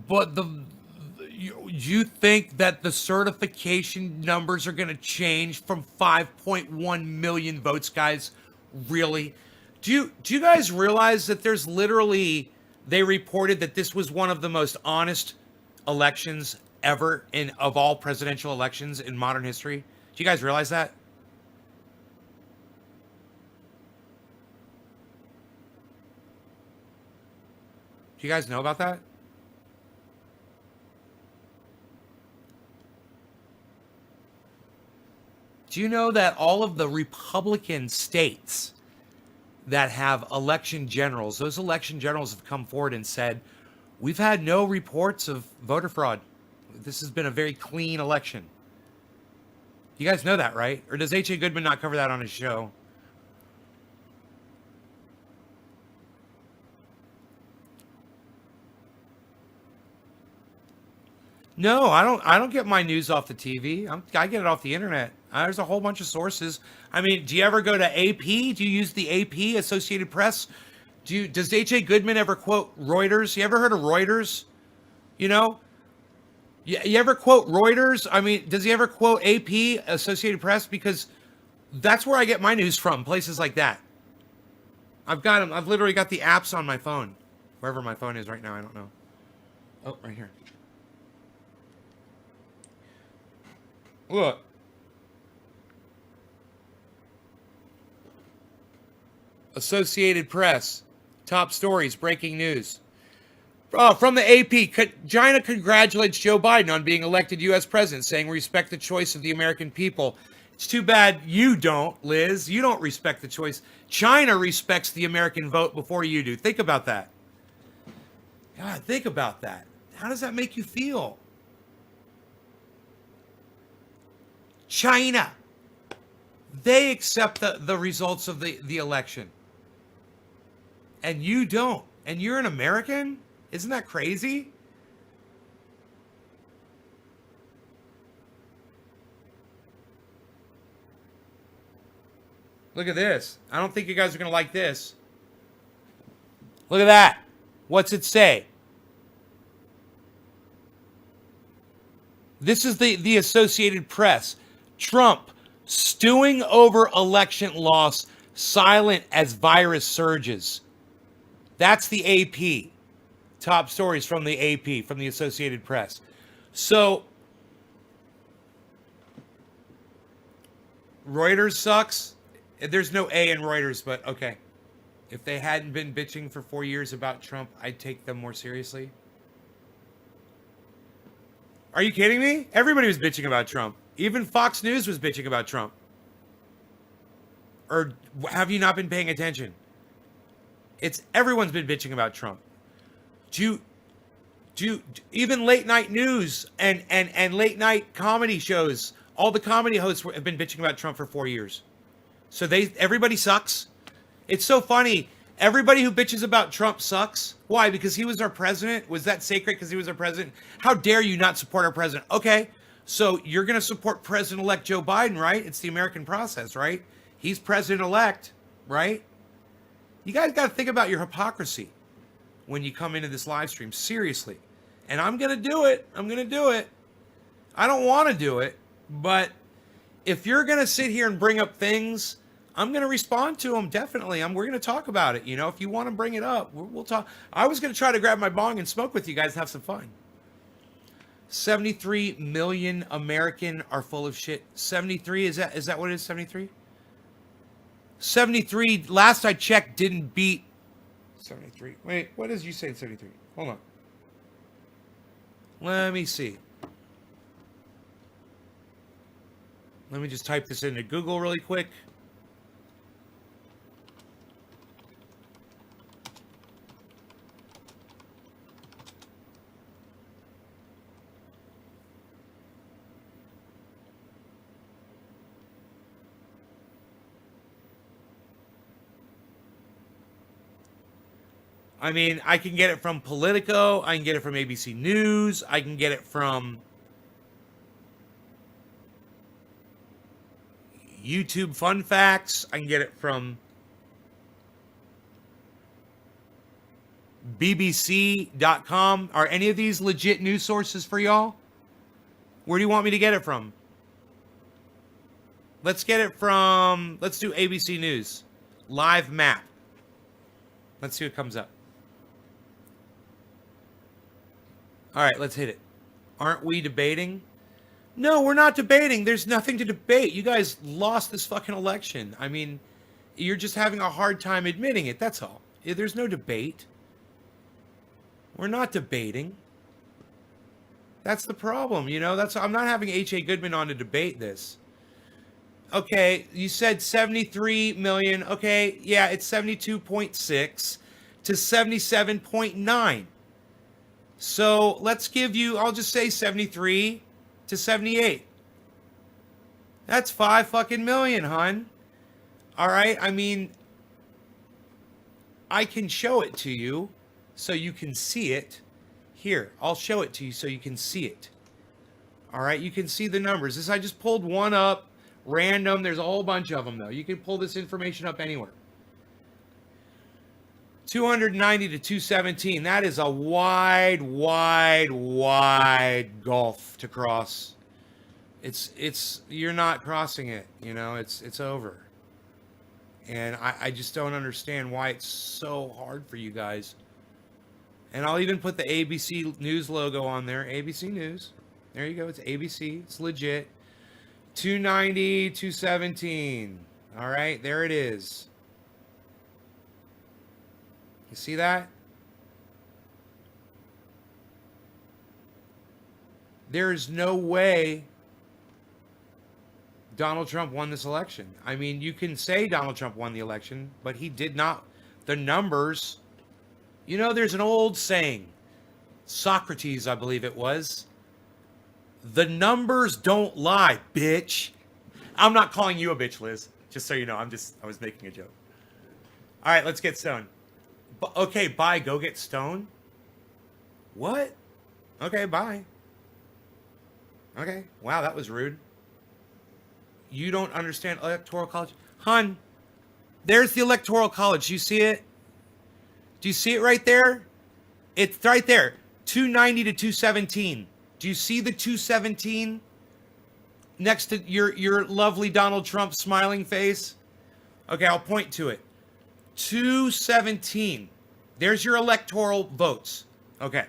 But You think that the certification numbers are going to change from 5.1 million votes, guys? Really? Do you guys realize that there's literally, they reported that this was one of the most honest elections ever of all presidential elections in modern history? Do you guys realize that? Do you guys know about that? Do you know that all of the Republican states that have election generals, those election generals have come forward and said, we've had no reports of voter fraud. This has been a very clean election. You guys know that, right? Or does H.A. Goodman not cover that on his show? No, I don't get my news off the TV. I get it off the internet. There's a whole bunch of sources. I mean, do you ever go to AP? Do you use the AP, Associated Press? Does H.A. Goodman ever quote Reuters? You ever heard of Reuters? You know? You ever quote Reuters? I mean, does he ever quote AP, Associated Press? Because that's where I get my news from, places like that. I've got them. I've literally got the apps on my phone. Wherever my phone is right now, I don't know. Oh, right here. Look. Associated Press. Top stories, breaking news. From the AP, China congratulates Joe Biden on being elected U.S. president, saying we respect the choice of the American people. It's too bad you don't, Liz. You don't respect the choice. China respects the American vote before you do. Think about that. God, think about that. How does that make you feel? China. They accept the results of the election. And you don't. And you're an American? Isn't that crazy? Look at this. I don't think you guys are going to like this. Look at that. What's it say? This is the Associated Press. Trump stewing over election loss, silent as virus surges. That's the AP. Top stories from the AP, from the Associated Press. So, Reuters sucks. There's no A in Reuters, but okay. If they hadn't been bitching for 4 years about Trump, I'd take them more seriously. Are you kidding me? Everybody was bitching about Trump. Even Fox News was bitching about Trump. Or have you not been paying attention? Everyone's been bitching about Trump. Even late night news and late night comedy shows, all the comedy hosts have been bitching about Trump for 4 years. So everybody sucks. It's so funny. Everybody who bitches about Trump sucks. Why? Because he was our president? Was that sacred because he was our president? How dare you not support our president? Okay, so you're going to support President-elect Joe Biden, right? It's the American process, right? He's president-elect, right? You guys got to think about your hypocrisy when you come into this live stream. Seriously. And I'm going to do it. I'm going to do it. I don't want to do it, but if you're going to sit here and bring up things, I'm going to respond to them, definitely. We're going to talk about it. You know, if you want to bring it up, we'll talk. I was going to try to grab my bong and smoke with you guys and have some fun. 73 million American are full of shit. 73, is that what it is, 73? 73, last I checked, didn't beat 73. Wait, what is you saying 73? Hold on. Let me see. Let me just type this into Google really quick. I mean, I can get it from Politico. I can get it from ABC News. I can get it from YouTube Fun Facts. I can get it from BBC.com. Are any of these legit news sources for y'all? Where do you want me to get it from? Let's get it from, let's do ABC News. Live map. Let's see what comes up. All right, let's hit it. Aren't we debating? No, we're not debating. There's nothing to debate. You guys lost this fucking election. I mean, you're just having a hard time admitting it. That's all. There's no debate. We're not debating. That's the problem, you know? I'm not having H.A. Goodman on to debate this. Okay, you said 73 million. Okay, yeah, it's 72.6 to 77.9. So let's give you, I'll just say 73 to 78. That's 5 fucking million, hun. All right, I mean, I can show it to you so you can see it. Here, I'll show it to you so you can see it. All right, you can see the numbers. I just pulled one up, random. There's a whole bunch of them, though. You can pull this information up anywhere. 290 to 217. That is a wide, wide, wide gulf to cross. You're not crossing it, you know, it's over. And I just don't understand why it's so hard for you guys. And I'll even put the ABC News logo on there. ABC News. There you go. It's ABC. It's legit. 290, 217. All right, there it is. You see that? There is no way Donald Trump won this election. I mean, you can say Donald Trump won the election, but he did not. The numbers, you know, there's an old saying, Socrates, I believe it was, the numbers don't lie, bitch. I'm not calling you a bitch, Liz, just so you know. I was making a joke. All right, let's get stoned. Okay, bye. Go get stoned. What? Okay, bye. Okay. Wow, that was rude. You don't understand Electoral College? Hun, there's the Electoral College. You see it? Do you see it right there? It's right there. 290 to 217. Do you see the 217 next to your lovely Donald Trump smiling face? Okay, I'll point to it. 217. There's your electoral votes. Okay.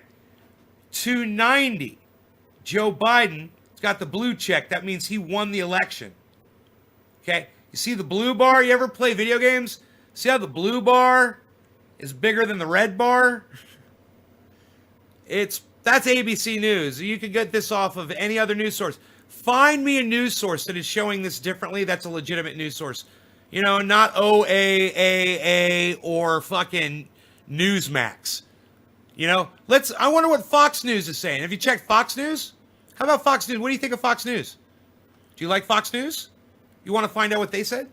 290. Joe Biden has got the blue check. That means he won the election. Okay. You see the blue bar? You ever play video games? See how the blue bar is bigger than the red bar? That's ABC News. You can get this off of any other news source. Find me a news source that is showing this differently. That's a legitimate news source. You know, not OAAA or fucking Newsmax. You know, I wonder what Fox News is saying. Have you checked Fox News? How about Fox News? What do you think of Fox News? Do you like Fox News? You want to find out what they said?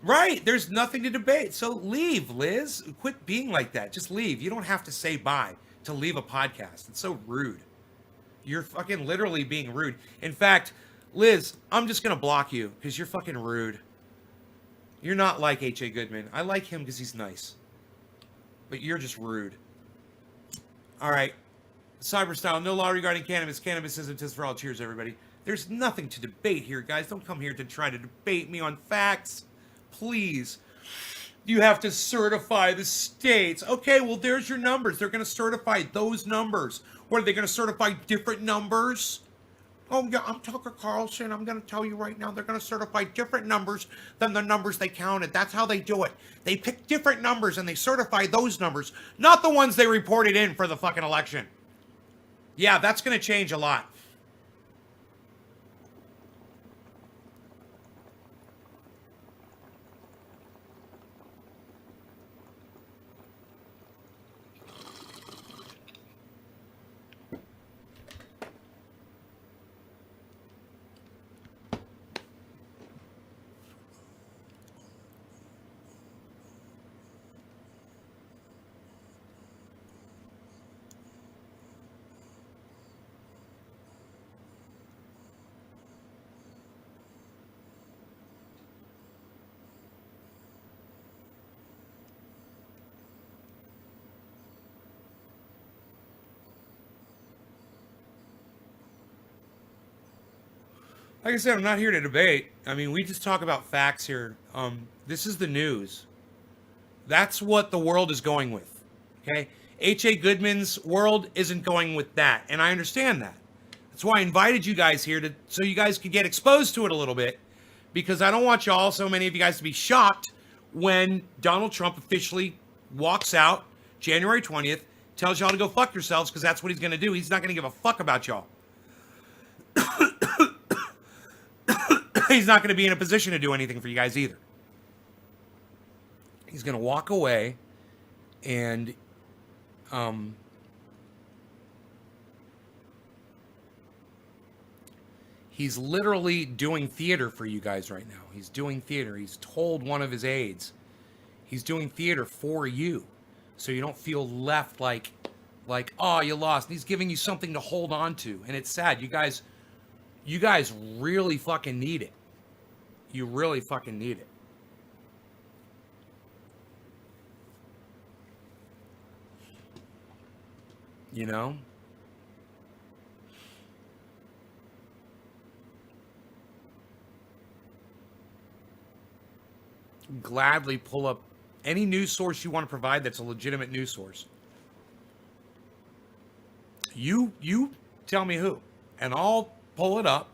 Right. There's nothing to debate. So leave, Liz. Quit being like that. Just leave. You don't have to say bye to leave a podcast. It's so rude. You're fucking literally being rude. In fact, Liz, I'm just going to block you because you're fucking rude. You're not like H.A. Goodman. I like him because he's nice. But you're just rude. All right. Cyberstyle, no law regarding cannabis. Cannabis isn't just for all. Cheers, everybody. There's nothing to debate here, guys. Don't come here to try to debate me on facts. Please. You have to certify the states. Okay, well, there's your numbers. They're going to certify those numbers. What, are they going to certify different numbers? Oh, yeah, I'm Tucker Carlson. I'm going to tell you right now, they're going to certify different numbers than the numbers they counted. That's how they do it. They pick different numbers and they certify those numbers, not the ones they reported in for the fucking election. Yeah, that's going to change a lot. Like I said, I'm not here to debate. I mean, we just talk about facts here. This is the news. That's what the world is going with. Okay? H.A. Goodman's world isn't going with that, and I understand that. That's why I invited you guys here so you guys could get exposed to it a little bit, because I don't want y'all, so many of you guys, to be shocked when Donald Trump officially walks out January 20th, tells y'all to go fuck yourselves, because that's what he's going to do. He's not going to give a fuck about y'all. He's not going to be in a position to do anything for you guys either. He's going to walk away and he's literally doing theater for you guys right now. He's doing theater. He's told one of his aides, he's doing theater for you, so you don't feel left like, oh, you lost. And he's giving you something to hold on to, and it's sad. You guys really fucking need it. You really fucking need it. You know? Gladly pull up any news source you want to provide that's a legitimate news source. You tell me who, and I'll pull it up,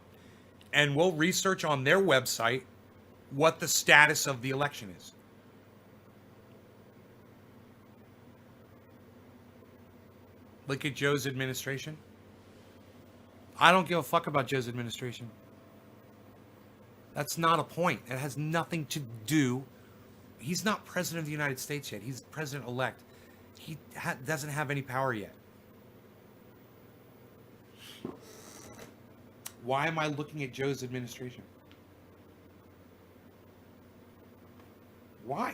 and we'll research on their website what the status of the election is. Look at Joe's administration. I don't give a fuck about Joe's administration. That's not a point. It has nothing to do. He's not president of the United States yet. He's president-elect. He doesn't have any power yet. Why am I looking at Joe's administration? Why?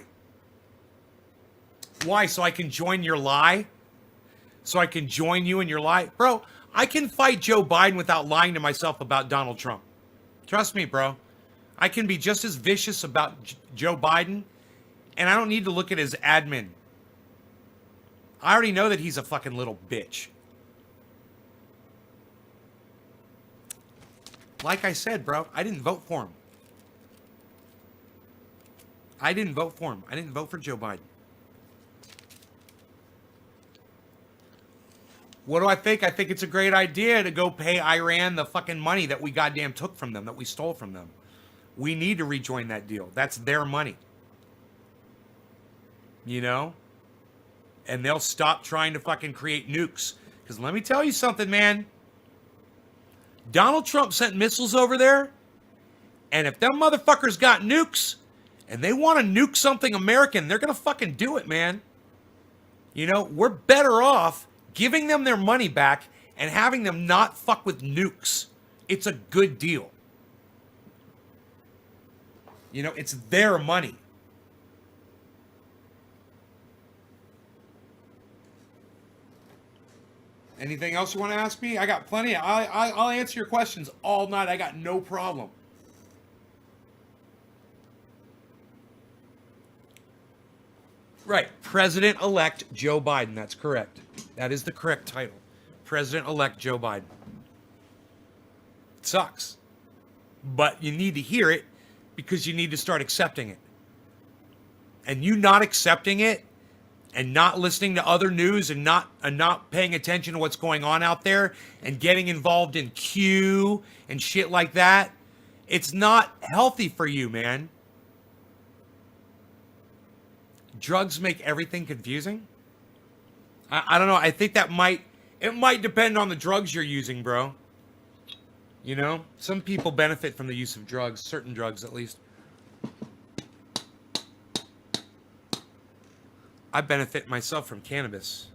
Why? So I can join your lie? So I can join you in your lie? Bro, I can fight Joe Biden without lying to myself about Donald Trump. Trust me, bro. I can be just as vicious about Joe Biden, and I don't need to look at his admin. I already know that he's a fucking little bitch. Like I said, bro, I didn't vote for him. I didn't vote for him. I didn't vote for Joe Biden. What do I think? I think it's a great idea to go pay Iran the fucking money that we goddamn took from them, that we stole from them. We need to rejoin that deal. That's their money. You know? And they'll stop trying to fucking create nukes. Because let me tell you something, man. Donald Trump sent missiles over there. And if them motherfuckers got nukes, and they want to nuke something American, they're going to fucking do it, man. You know, we're better off giving them their money back and having them not fuck with nukes. It's a good deal. You know, it's their money. Anything else you want to ask me? I got plenty. I'll answer your questions all night. I got no problem. Right. President-elect Joe Biden. That's correct. That is the correct title. President-elect Joe Biden. It sucks. But you need to hear it because you need to start accepting it. And you not accepting it and not listening to other news and not paying attention to what's going on out there and getting involved in Q and shit like that, it's not healthy for you, man. Drugs make everything confusing. I don't know. I think it might depend on the drugs you're using, bro. You know, some people benefit from the use of drugs, certain drugs at least. I benefit myself from cannabis.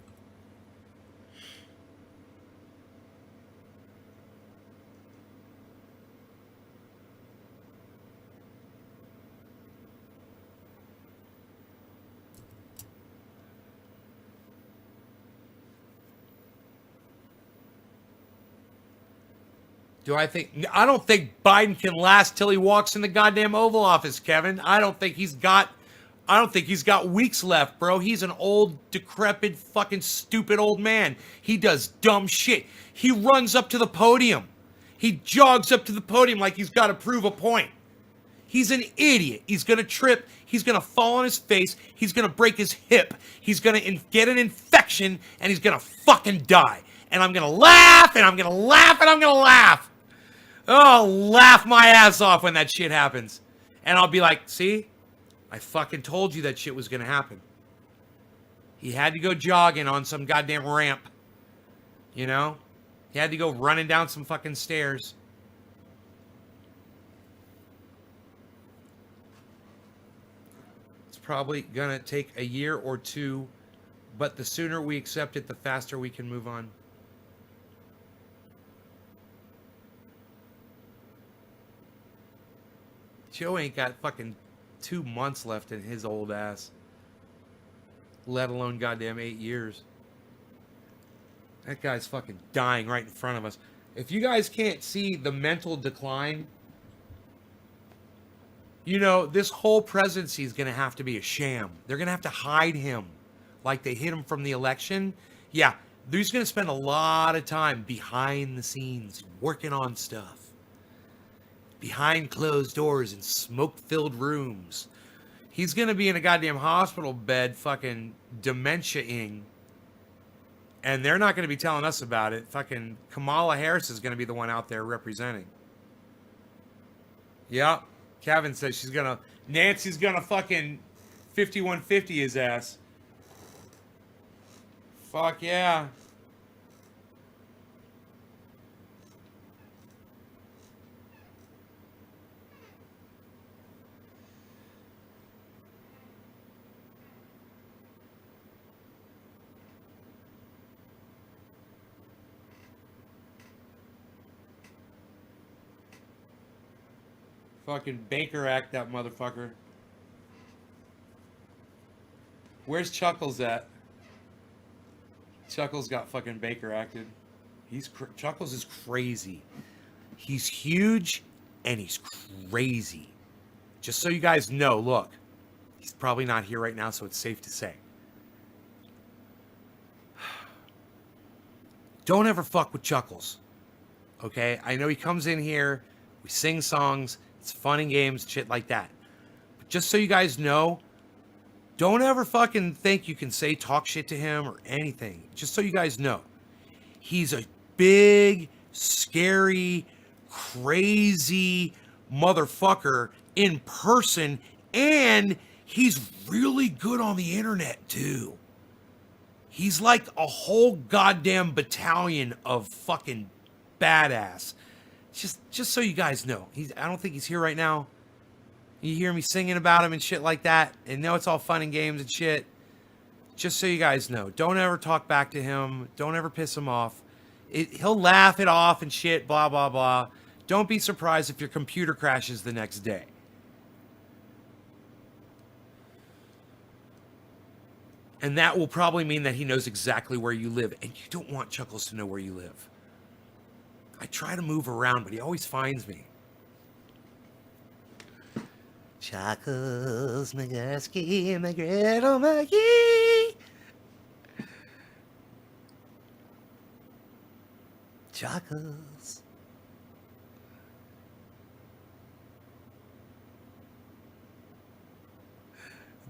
I don't think Biden can last till he walks in the goddamn Oval Office, Kevin. I don't think he's got weeks left, bro. He's an old, decrepit, fucking stupid old man. He does dumb shit. He runs up to the podium. He jogs up to the podium like he's got to prove a point. He's an idiot. He's going to trip. He's going to fall on his face. He's going to break his hip. He's going to get an infection, and he's going to fucking die. And I'm going to laugh, and I'm going to laugh, and I'm going to laugh. Oh, laugh my ass off when that shit happens. And I'll be like, see? I fucking told you that shit was going to happen. He had to go jogging on some goddamn ramp. You know? He had to go running down some fucking stairs. It's probably gonna take a year or two, but the sooner we accept it, the faster we can move on. Joe ain't got fucking 2 months left in his old ass. Let alone goddamn 8 years. That guy's fucking dying right in front of us. If you guys can't see the mental decline, you know, this whole presidency is going to have to be a sham. They're going to have to hide him like they hid him from the election. Yeah, they're just going to spend a lot of time behind the scenes working on stuff. Behind closed doors in smoke-filled rooms. He's going to be in a goddamn hospital bed fucking dementia-ing. And they're not going to be telling us about it. Fucking Kamala Harris is going to be the one out there representing. Yep. Kevin says she's going to... Nancy's going to fucking 5150 his ass. Fuck yeah. Fucking Baker Act that motherfucker. Where's Chuckles at? Chuckles got fucking Baker acted. Chuckles is crazy. He's huge and he's crazy. Just so you guys know, look. He's probably not here right now, so it's safe to say. Don't ever fuck with Chuckles. Okay? I know he comes in here, we sing songs, it's fun and games, shit like that. But just so you guys know, don't ever fucking think you can talk shit to him or anything. Just so you guys know. He's a big, scary, crazy motherfucker in person, and he's really good on the internet too. He's like a whole goddamn battalion of fucking badass. Just so you guys know, I don't think he's here right now. You hear me singing about him and shit like that, and know it's all fun and games and shit. Just so you guys know, don't ever talk back to him. Don't ever piss him off. He'll laugh it off and shit, blah, blah, blah. Don't be surprised if your computer crashes the next day. And that will probably mean that he knows exactly where you live, and you don't want Chuckles to know where you live. I try to move around, but he always finds me. Chuckles McGusky, McGriddle McGee. Chuckles.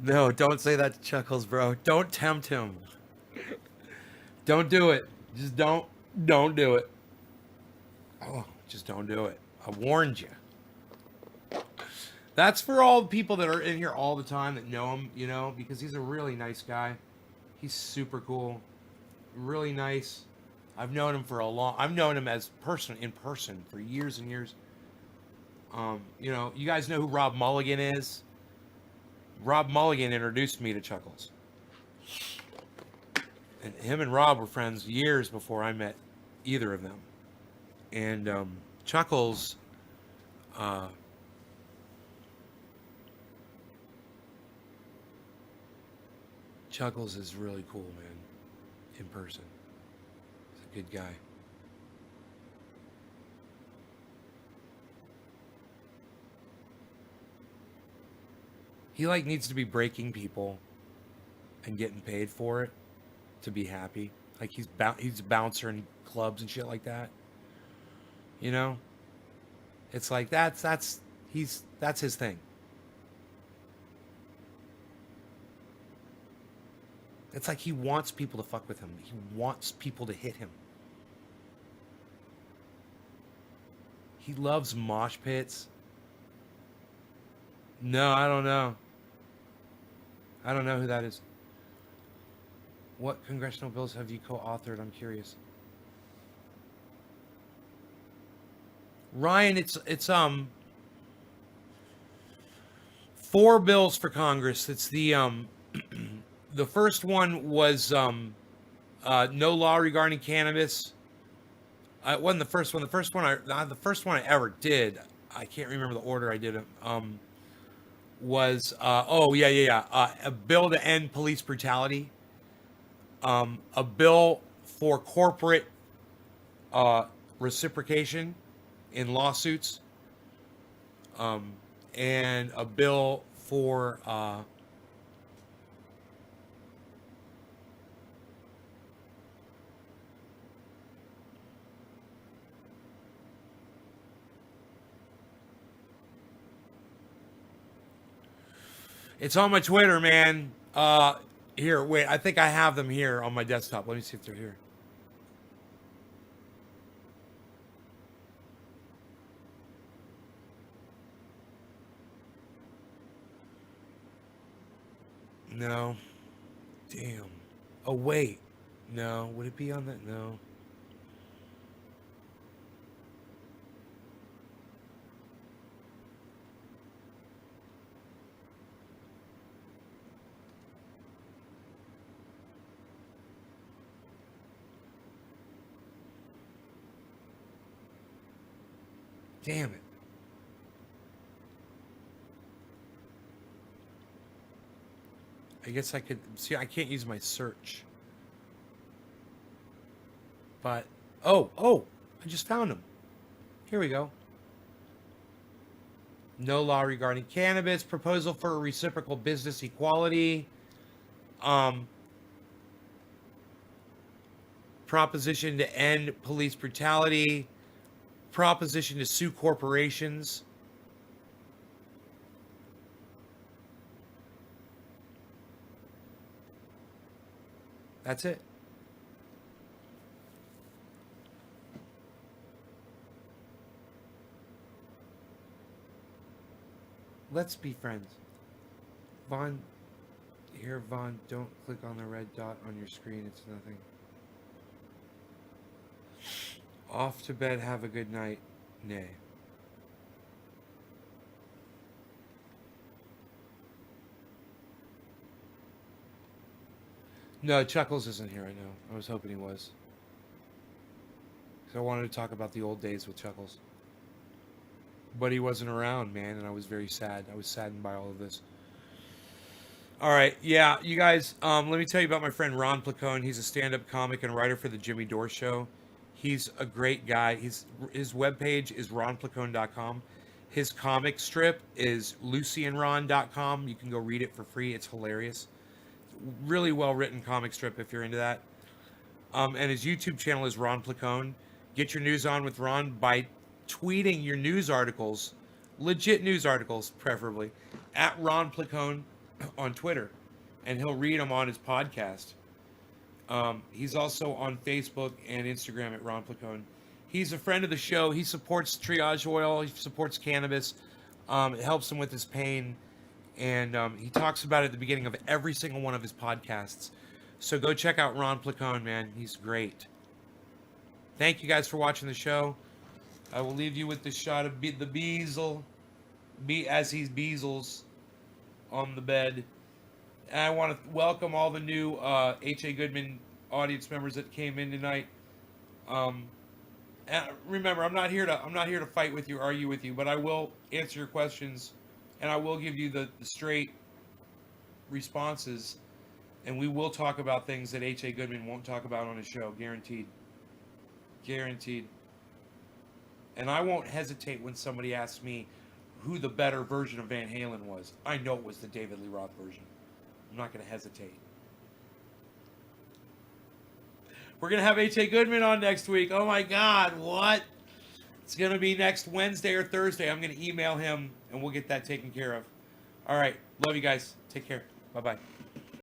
No, don't say that to Chuckles, bro. Don't tempt him. Don't do it. Just don't do it. Oh, just don't do it. I warned you. That's for all the people that are in here all the time that know him, you know, because he's a really nice guy. He's super cool. Really nice. I've known him I've known him in person for years and years. You know, you guys know who Rob Mulligan is? Rob Mulligan introduced me to Chuckles. And him and Rob were friends years before I met either of them. And Chuckles, Chuckles is really cool, man, in person. He's a good guy. He like needs to be breaking people and getting paid for it to be happy. Like he's a bouncer in clubs and shit like that. You know, it's like that's his thing. It's like he wants people to fuck with him. He wants people to hit him. He loves mosh pits. No, I don't know. I don't know who that is. What congressional bills have you co-authored? I'm curious. Ryan, it's 4 bills for Congress. It's the the first one was no law regarding cannabis. It wasn't the first one. The first one I ever did. I can't remember the order I did it. Was a bill to end police brutality. A bill for corporate reciprocation in lawsuits. And a bill for it's on my Twitter, man. Here, wait, I think I have them here on my desktop. Let me see if they're here. No. Damn. Oh, wait. No. Would it be on that? No. Damn it. I guess I could see. I can't use my search. But oh, I just found them. Here we go. No law regarding cannabis. Proposal for reciprocal business equality. Proposition to end police brutality. Proposition to sue corporations. That's it. Let's be friends. Vaughn, here, Vaughn, don't click on the red dot on your screen. It's nothing. Off to bed, have a good night. Nay. No, Chuckles isn't here right now. I was hoping he was. Because I wanted to talk about the old days with Chuckles. But he wasn't around, man, and I was very sad. I was saddened by all of this. All right, yeah, you guys, let me tell you about my friend Ron Placone. He's a stand-up comic and writer for the Jimmy Dore Show. He's a great guy. His webpage is ronplacone.com. His comic strip is lucyandron.com. You can go read it for free. It's hilarious. Really well-written comic strip if you're into that. And his YouTube channel is Ron Placone. Get your news on with Ron by tweeting your news articles, legit news articles preferably, at Ron Placone on Twitter, and he'll read them on his podcast. He's also on Facebook and Instagram at Ron Placone. He's a friend of the show. He supports Triage Oil. He supports cannabis. It helps him with his pain. And he talks about it at the beginning of every single one of his podcasts. So go check out Ron Placone, man. He's great. Thank you guys for watching the show. I will leave you with this shot of the Beazle, as he's Beazles on the bed. And I want to welcome all the new H.A. Goodman audience members that came in tonight. And remember, I'm not here to fight with you, argue with you, but I will answer your questions, and I will give you the straight responses, and we will talk about things that H.A. Goodman won't talk about on his show, guaranteed. Guaranteed. And I won't hesitate when somebody asks me who the better version of Van Halen was. I know it was the David Lee Roth version. I'm not going to hesitate. We're going to have H.A. Goodman on next week. Oh my God, what? It's going to be next Wednesday or Thursday. I'm going to email him and we'll get that taken care of. All right. Love you guys. Take care. Bye-bye.